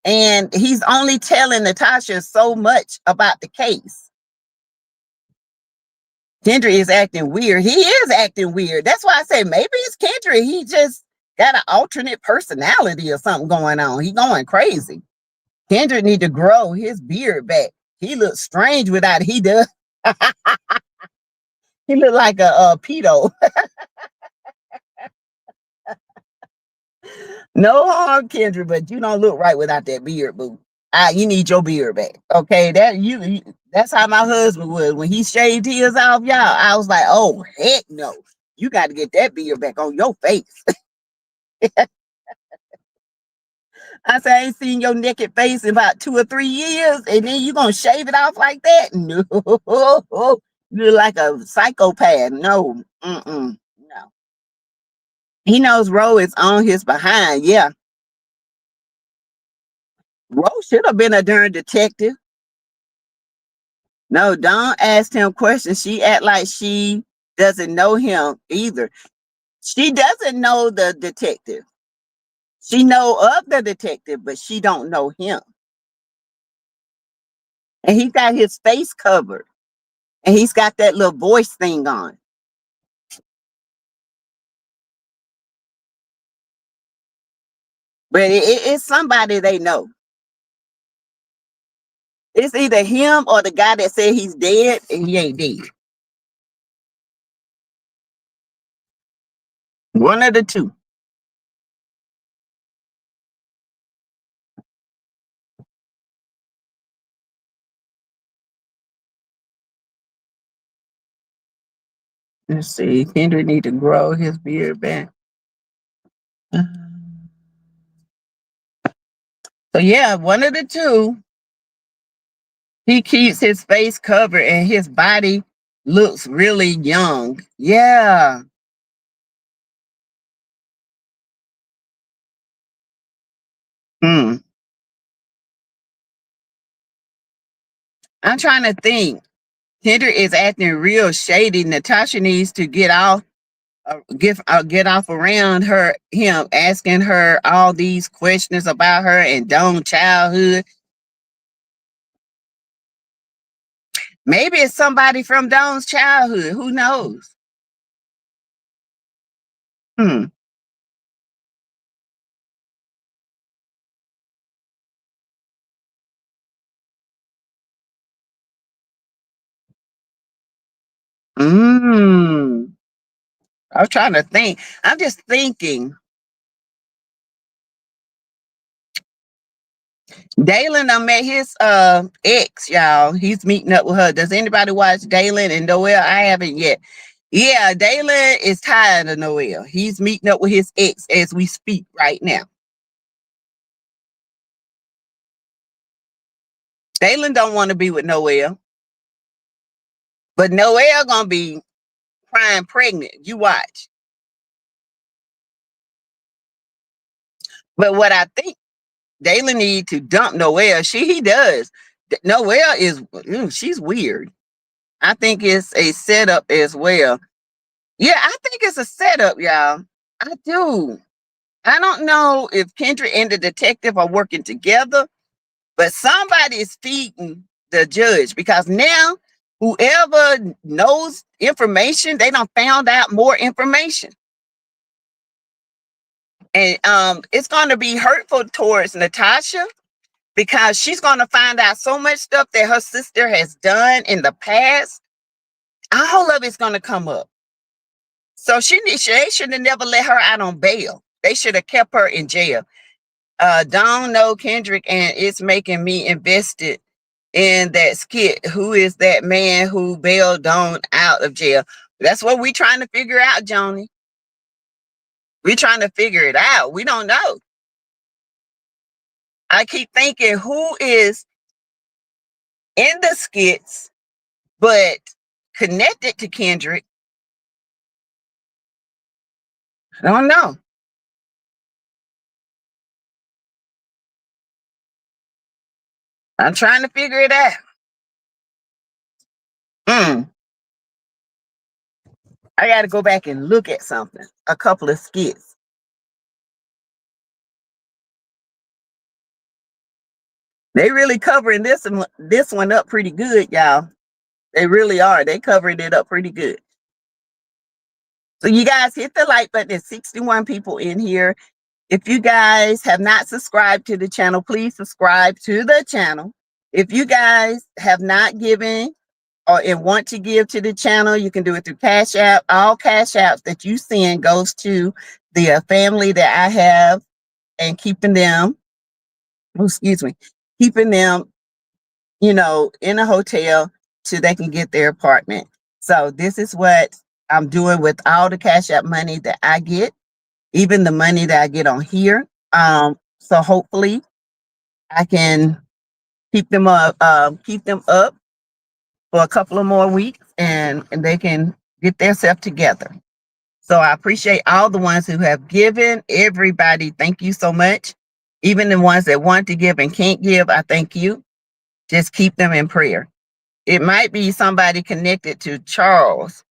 And he's only telling Natasha so much about the case. Kendrick is acting weird. He is acting weird. That's why I say maybe it's Kendrick. He just got an alternate personality or something going on. He going crazy. Kendrick need to grow his beard back. He looks strange without it. He does. He look like a pedo. No harm, Kendrick, but you don't look right without that beard, boo. You need your beard back. Okay, that's how my husband was. When he shaved his off, y'all, I was like, oh, heck no. You got to get that beard back on your face. I said, I ain't seen your naked face in about 2 or 3 years, and then you gonna shave it off like that? No. You're like a psychopath. No. No. He knows Ro is on his behind. Yeah. Ro should have been a darn detective. No, Dawn asked him questions. She act like she doesn't know him either. She doesn't know the detective. She know of the detective, but she don't know him. And he got his face covered. And he's got that little voice thing on. But it's somebody they know. It's either him or the guy that said he's dead and he ain't dead. One of the two. Let's see. Kendrick need to grow his beard back. So yeah, one of the two. He keeps his face covered and his body looks really young. Yeah. Hmm. I'm trying to think. Kendrick is acting real shady. Natasha needs to get off around him, asking her all these questions about her and Dawn's childhood. Maybe it's somebody from Dawn's childhood. Who knows? Hmm. Mm. I'm trying to think. I'm just thinking. Dalen done met his ex, y'all. He's meeting up with her. Does anybody watch Dalen and Noel? I haven't yet. Yeah, Dalen is tired of Noel. He's meeting up with his ex as we speak right now. Dalen don't want to be with Noel, but Noel gonna be crying pregnant. You watch. But what I think Dalen need to dump Noel. He does. Noel is she's weird. I think it's a setup as well. Yeah, I think it's a setup, y'all. I do. I don't know if Kendrick and the detective are working together, but somebody is feeding the judge because now whoever knows information, they done found out more information. And it's going to be hurtful towards Natasha because she's going to find out so much stuff that her sister has done in the past. All of it's going to come up. So they should have never let her out on bail. They should have kept her in jail. Don't know Kendrick, and it's making me invested in that skit. Who is that man who bailed Dawn out of jail? That's what we trying to figure out, Joni. We trying to figure it out. We don't know. I keep thinking who is in the skits, but connected to Kendrick. I don't know. I'm trying to figure it out. Mm. I got to go back and look at something. A couple of skits. They really covering this one up pretty good, y'all. They really are. They covered it up pretty good. So you guys hit the like button. There's 61 people in here. If you guys have not subscribed to the channel, please subscribe to the channel. If you guys have not given and want to give to the channel, you can do it through Cash App. All Cash Apps that you send goes to the family that I have and keeping them, keeping them, in a hotel till they can get their apartment. So this is what I'm doing with all the Cash App money that I get, even the money that I get on here. So hopefully I can keep them up for a couple of more weeks and they can get themselves together. So I appreciate all the ones who have given. Everybody, thank you so much. Even the ones that want to give and can't give, I thank you. Just keep them in prayer. It might be somebody connected to Charles.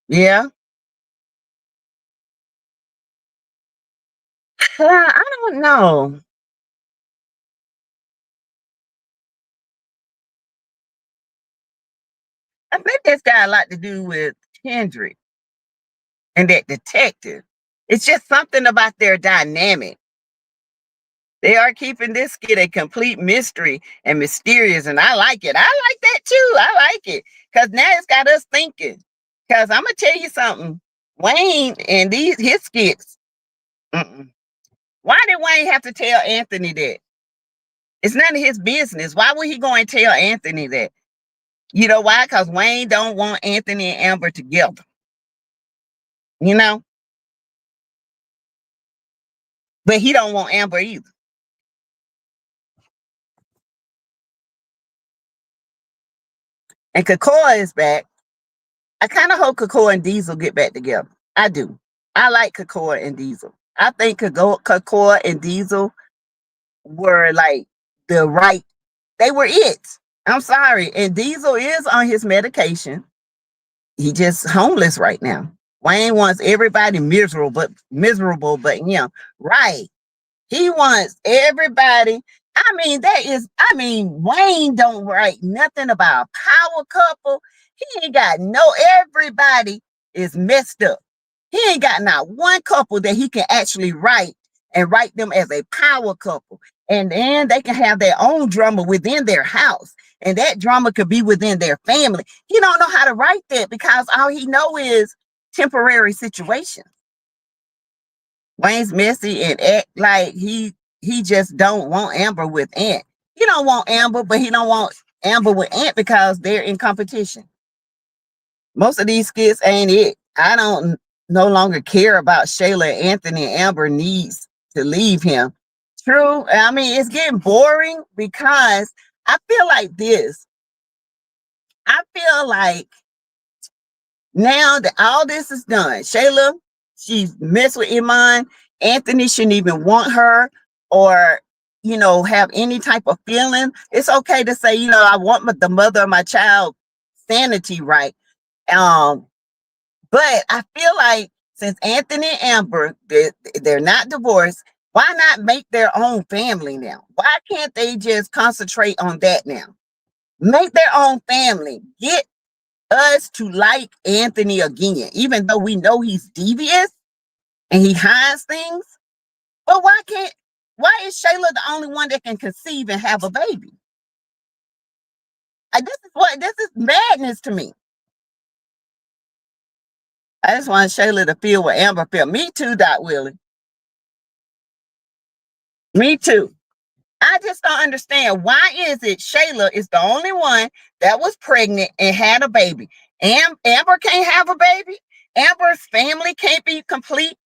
Yeah. I don't know. I think that's got a lot to do with Kendrick and that detective. It's just something about their dynamic. They are keeping this skit a complete mystery and mysterious, and I like it. I like that too. I like it because now it's got us thinking. Because I'm gonna tell you something, Wayne and these his skits. Mm-mm. Why did Wayne have to tell Anthony that? It's none of his business. Why would he go and tell Anthony that? You know why? Because Wayne don't want Anthony and Amber together. You know, but he don't want Amber either. And Kakoa is back. I kind of hope Kakoa and Diesel get back together. I do. I like Kakoa and Diesel. I think Kakoa and Diesel were like the right. They were it. I'm sorry. And Diesel is on his medication. He just homeless right now. Wayne wants everybody miserable, but him. Right. He wants everybody. Wayne don't write nothing about a power couple. He ain't got everybody is messed up. He ain't got not one couple that he can actually write and write them as a power couple. And then they can have their own drama within their house. And that drama could be within their family. He don't know how to write that because all he know is temporary situations. Wayne's messy and act like he just don't want Amber with Ant. He don't want Amber, but he don't want Amber with Ant because they're in competition. Most of these skits ain't it. I don't no longer care about Shayla and Anthony. Amber needs to leave him. True. I mean, it's getting boring because I feel like this. I feel like now that all this is done, Shayla, she's messed with Iman. Anthony shouldn't even want her or, have any type of feeling. It's okay to say, I want the mother of my child sanity right. But I feel like since Anthony and Amber, they're not divorced, why not make their own family now? Why can't they just concentrate on that now? Make their own family. Get us to like Anthony again, even though we know he's devious and he hides things. But why is Shayla the only one that can conceive and have a baby? This is madness to me. I just want Shayla to feel what Amber felt. Me too, Dot Willie. Me too. I just don't understand why is it Shayla is the only one that was pregnant and had a baby. Amber can't have a baby. Amber's family can't be complete.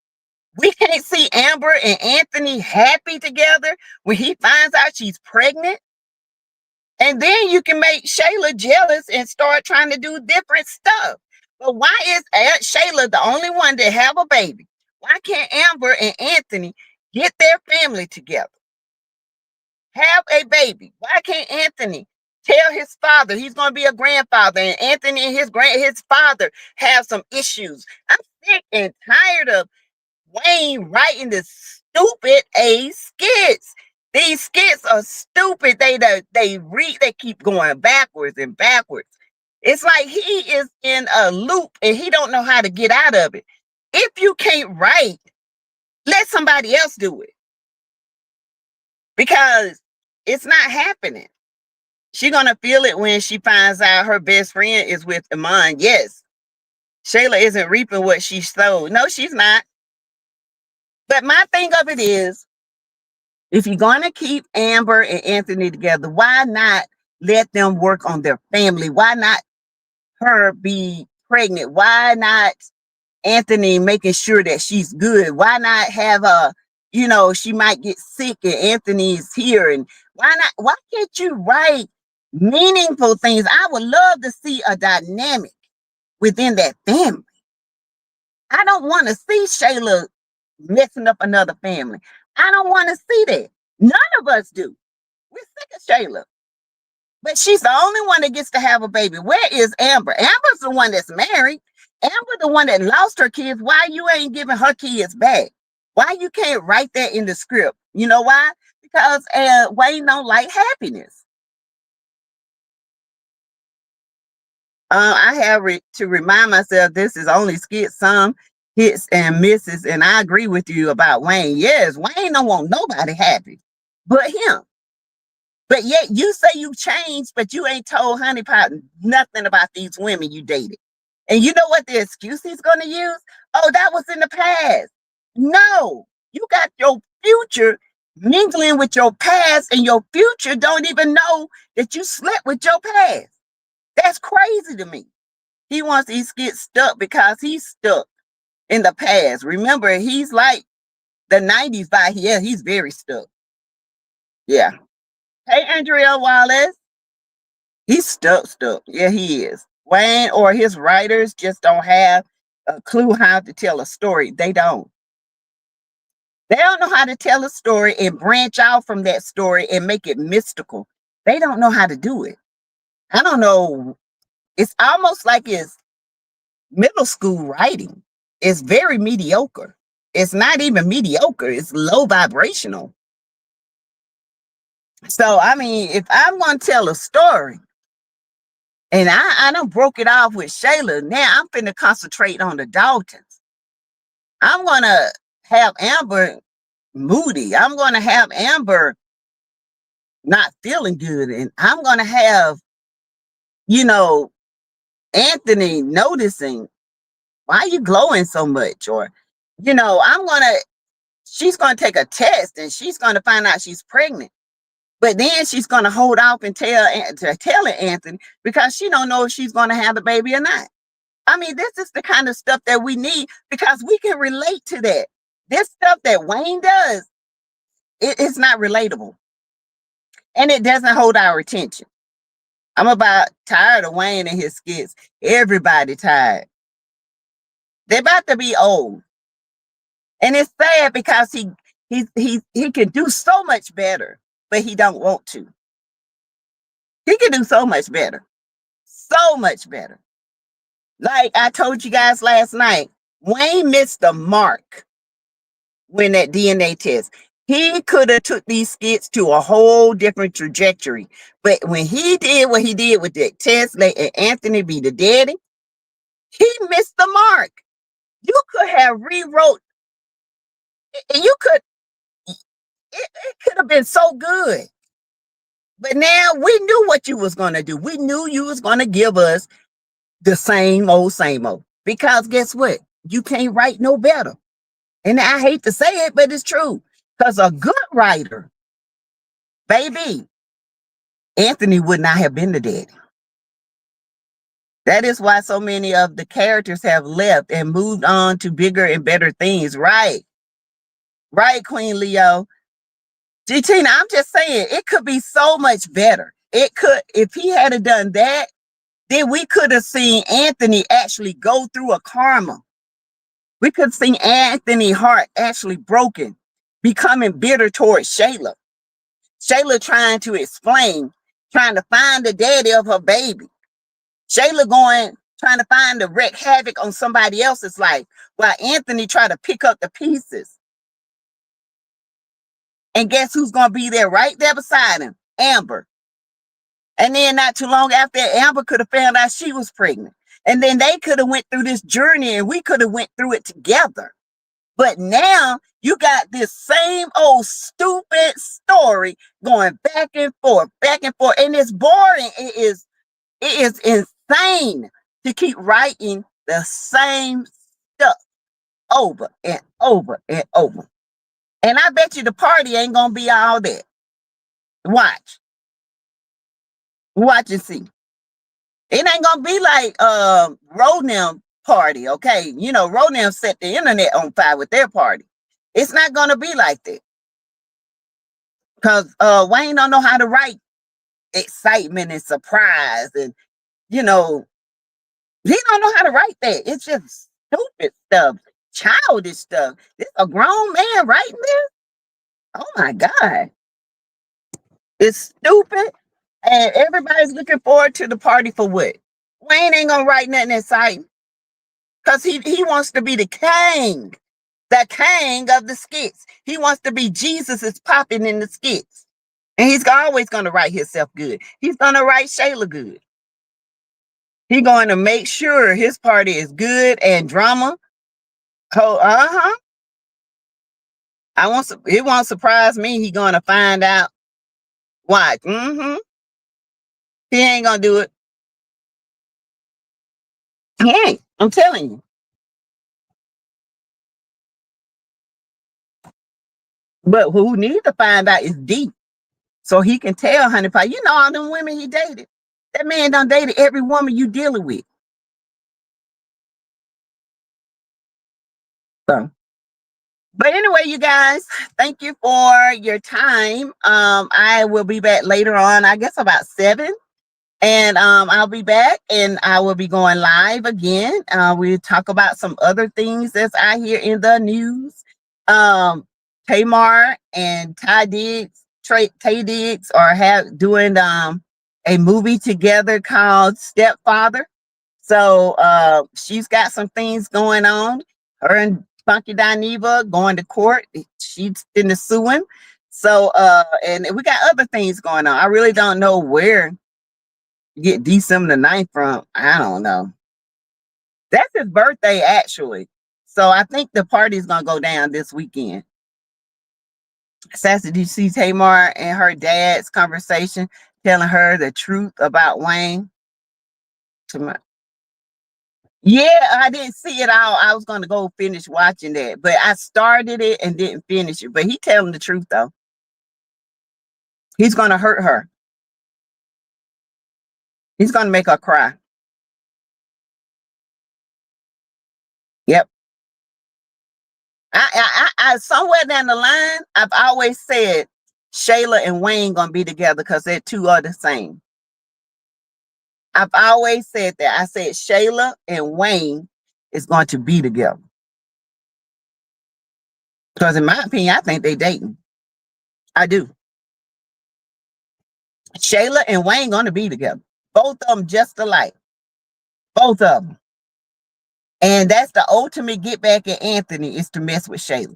We can't see Amber and Anthony happy together when he finds out she's pregnant. And then you can make Shayla jealous and start trying to do different stuff. But why is Shayla the only one that have a baby? Why can't Amber and Anthony get their family together? Have a baby. Why can't Anthony tell his father he's going to be a grandfather and Anthony and his father have some issues? I'm sick and tired of Wayne writing the stupid skits. These skits are stupid. They keep going backwards and backwards. It's like he is in a loop and he don't know how to get out of it. If you can't write, let somebody else do it. Because it's not happening. She's gonna feel it when she finds out her best friend is with Iman. Yes, Shayla isn't reaping what she sowed. No, she's not. But my thing of it is, if you're going to keep Amber and Anthony together, why not let them work on their family? Why not her be pregnant? Why not Anthony making sure that she's good? Why not have she might get sick and Anthony's here? And why can't you write meaningful things? I would love to see a dynamic within that family. I don't want to see Shayla messing up another family. I don't want to see that. None of us do. We're sick of Shayla. But she's the only one that gets to have a baby. Where is Amber? Amber's the one that's married. Amber the one that lost her kids. Why you ain't giving her kids back? Why you can't write that in the script? You know why? Because Wayne don't like happiness. I have to remind myself this is only skits, some hits and misses, and I agree with you about Wayne. Yes, Wayne don't want nobody happy but him. But yet you say you changed, but you ain't told Honey Pot nothing about these women you dated. And you know what the excuse he's going to use? Oh, that was in the past. No, you got your future mingling with your past, and your future don't even know that you slept with your past. That's crazy to me. He wants these skits stuck because he's stuck in the past. Remember, he's like the 90s by here. He's very stuck. Yeah. Hey, Andrea Wallace. He's stuck. Yeah, he is. Wayne or his writers just don't have a clue how to tell a story. They don't. They don't know how to tell a story and branch out from that story and make it mystical. They don't know how to do it. I don't know. It's almost like it's middle school writing. It's very mediocre. It's not even mediocre. It's low vibrational. So, I mean, if I'm going to tell a story, and I done broke it off with Shayla. Now I'm finna concentrate on the Daltons. I'm gonna have Amber moody. I'm gonna have Amber not feeling good. And I'm gonna have, you know, Anthony noticing, why are you glowing so much? Or, she's gonna take a test and she's gonna find out she's pregnant. But then she's gonna hold off and tell it Anthony because she don't know if she's gonna have the baby or not. I mean, this is the kind of stuff that we need because we can relate to that. This stuff that Wayne does, it's not relatable. And it doesn't hold our attention. I'm about tired of Wayne and his skits. Everybody tired. They're about to be old. And it's sad because he can do so much better, but he don't want to. He can do so much better. So much better. Like I told you guys last night, Wayne missed the mark when that DNA test. He could have took these skits to a whole different trajectory. But when he did what he did with that test, letting Anthony be the daddy, he missed the mark. You could have rewrote, and it could have been so good. But now we knew what you was going to do. We knew you was going to give us the same old. Because guess what? You can't write no better. And I hate to say it, but it's true. Because a good writer, baby, Anthony would not have been the daddy. That is why so many of the characters have left and moved on to bigger and better things. Right. Right, Queen Leo. Tina, I'm just saying, it could be so much better. It could, if he had done that, then we could have seen Anthony actually go through a karma. We could have seen Anthony's heart actually broken, becoming bitter towards Shayla. Shayla trying to explain, trying to find the daddy of her baby. Shayla trying to find to wreak havoc on somebody else's life, while Anthony tried to pick up the pieces. And guess who's going to be there right there beside him? Amber. And then not too long after, Amber could have found out she was pregnant. And then they could have went through this journey and we could have went through it together. But now you got this same old stupid story going back and forth. And it's boring. It is insane to keep writing the same stuff over and over and over. And I bet you the party ain't going to be all that. Watch and see. It ain't going to be like Rodnam party, okay? You know, Rodnam set the internet on fire with their party. It's not going to be like that. Because Wayne don't know how to write excitement and surprise. And, you know, he don't know how to write that. It's just stupid stuff, childish stuff. This a grown man writing this? Oh, my God. It's stupid. And everybody's looking forward to the party for what? Wayne ain't going to write nothing exciting. Because he wants to be the king of the skits. He wants to be Jesus is popping in the skits. And he's always going to write himself good. He's going to write Shayla good. He going to make sure his party is good and drama. Oh, it won't surprise me. He going to find out. Why? He ain't gonna do it. He ain't. I'm telling you. But who needs to find out is deep, so he can tell Honey Pie. You know all them women he dated. That man done dated every woman you dealing with. So, but anyway, you guys, thank you for your time. I will be back later on. I guess about 7. And I'll be back and I will be going live again. We'll talk about some other things that's out here in the news. Tamar and Tay Diggs are doing a movie together called Stepfather. So she's got some things going on. Her and Funky Dineva going to court. She's in the suing. So and we got other things going on. I really don't know where get December the 9th from. I don't know. That's his birthday, actually. So I think the party's gonna go down this weekend. Sassy, did you see Tamar and her dad's conversation telling her the truth about Wayne? Yeah, I didn't see it all. I was gonna go finish watching that, but I started it and didn't finish it. But he telling the truth though. He's gonna hurt her. He's gonna make her cry. Yep. I somewhere down the line, I've always said Shayla and Wayne gonna be together because they're two are the same. I've always said that. I said Shayla and Wayne is going to be together. Because in my opinion, I think they dating. I do. Shayla and Wayne gonna be together. Both of them just alike. Both of them. And that's the ultimate get back at Anthony is to mess with Shayla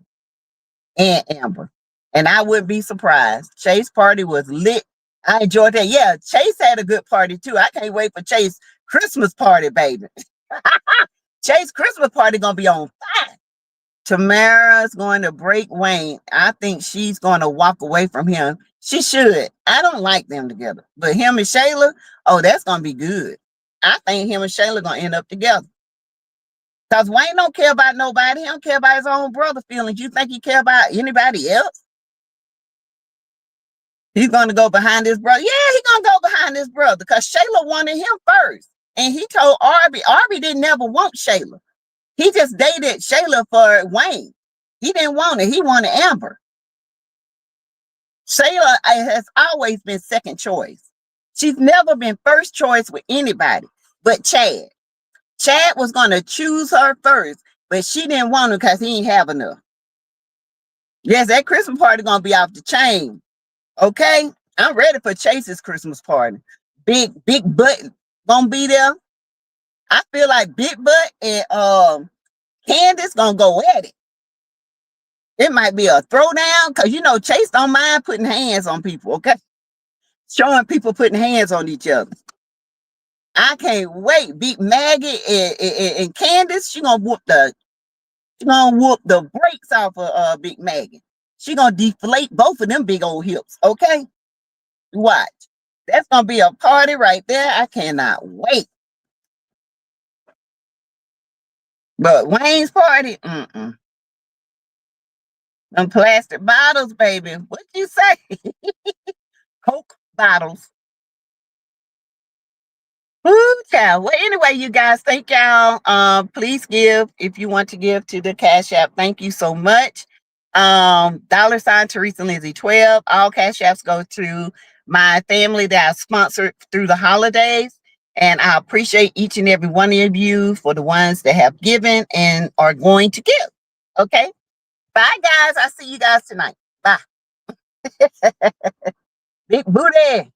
and Amber. And I wouldn't be surprised. Chase party was lit. I enjoyed that. Yeah, Chase had a good party too. I can't wait for Chase Christmas party, baby. Chase Christmas party gonna be on fire. Tamara's going to break Wayne. I think she's going to walk away from him. She should. I don't like them together. But him and Shayla, oh, that's going to be good. I think him and Shayla going to end up together. Because Wayne don't care about nobody. He don't care about his own brother feelings. You think he care about anybody else? He's going to go behind his brother. Yeah, he's going to go behind his brother because Shayla wanted him first. And he told Arby. Arby didn't never want Shayla. He just dated Shayla for Wayne. He didn't want it. He wanted Amber. Shayla has always been second choice. She's never been first choice with anybody but Chad. Chad was going to choose her first, but she didn't want him because he didn't have enough. Yes, that Christmas party going to be off the chain. Okay? I'm ready for Chase's Christmas party. Big Butt going to be there. I feel like Big Butt and Candace gonna go at it. It might be a throwdown because you know Chase don't mind putting hands on people, okay? Showing people putting hands on each other. I can't wait. Beat Maggie and Candace. She gonna whoop the brakes off of Big Maggie. She gonna deflate both of them big old hips, okay? Watch. That's gonna be a party right there. I cannot wait. But Wayne's party, them plastic bottles, baby. What you say? Coke bottles. Ooh, child. Well, anyway, you guys, thank y'all. Please give if you want to give to the Cash App. Thank you so much. $ Teresa Lindsay 12. All Cash Apps go to my family that I sponsored through the holidays. And I appreciate each and every one of you for the ones that have given and are going to give. Okay. Bye, guys. I'll see you guys tonight. Bye. Big booty.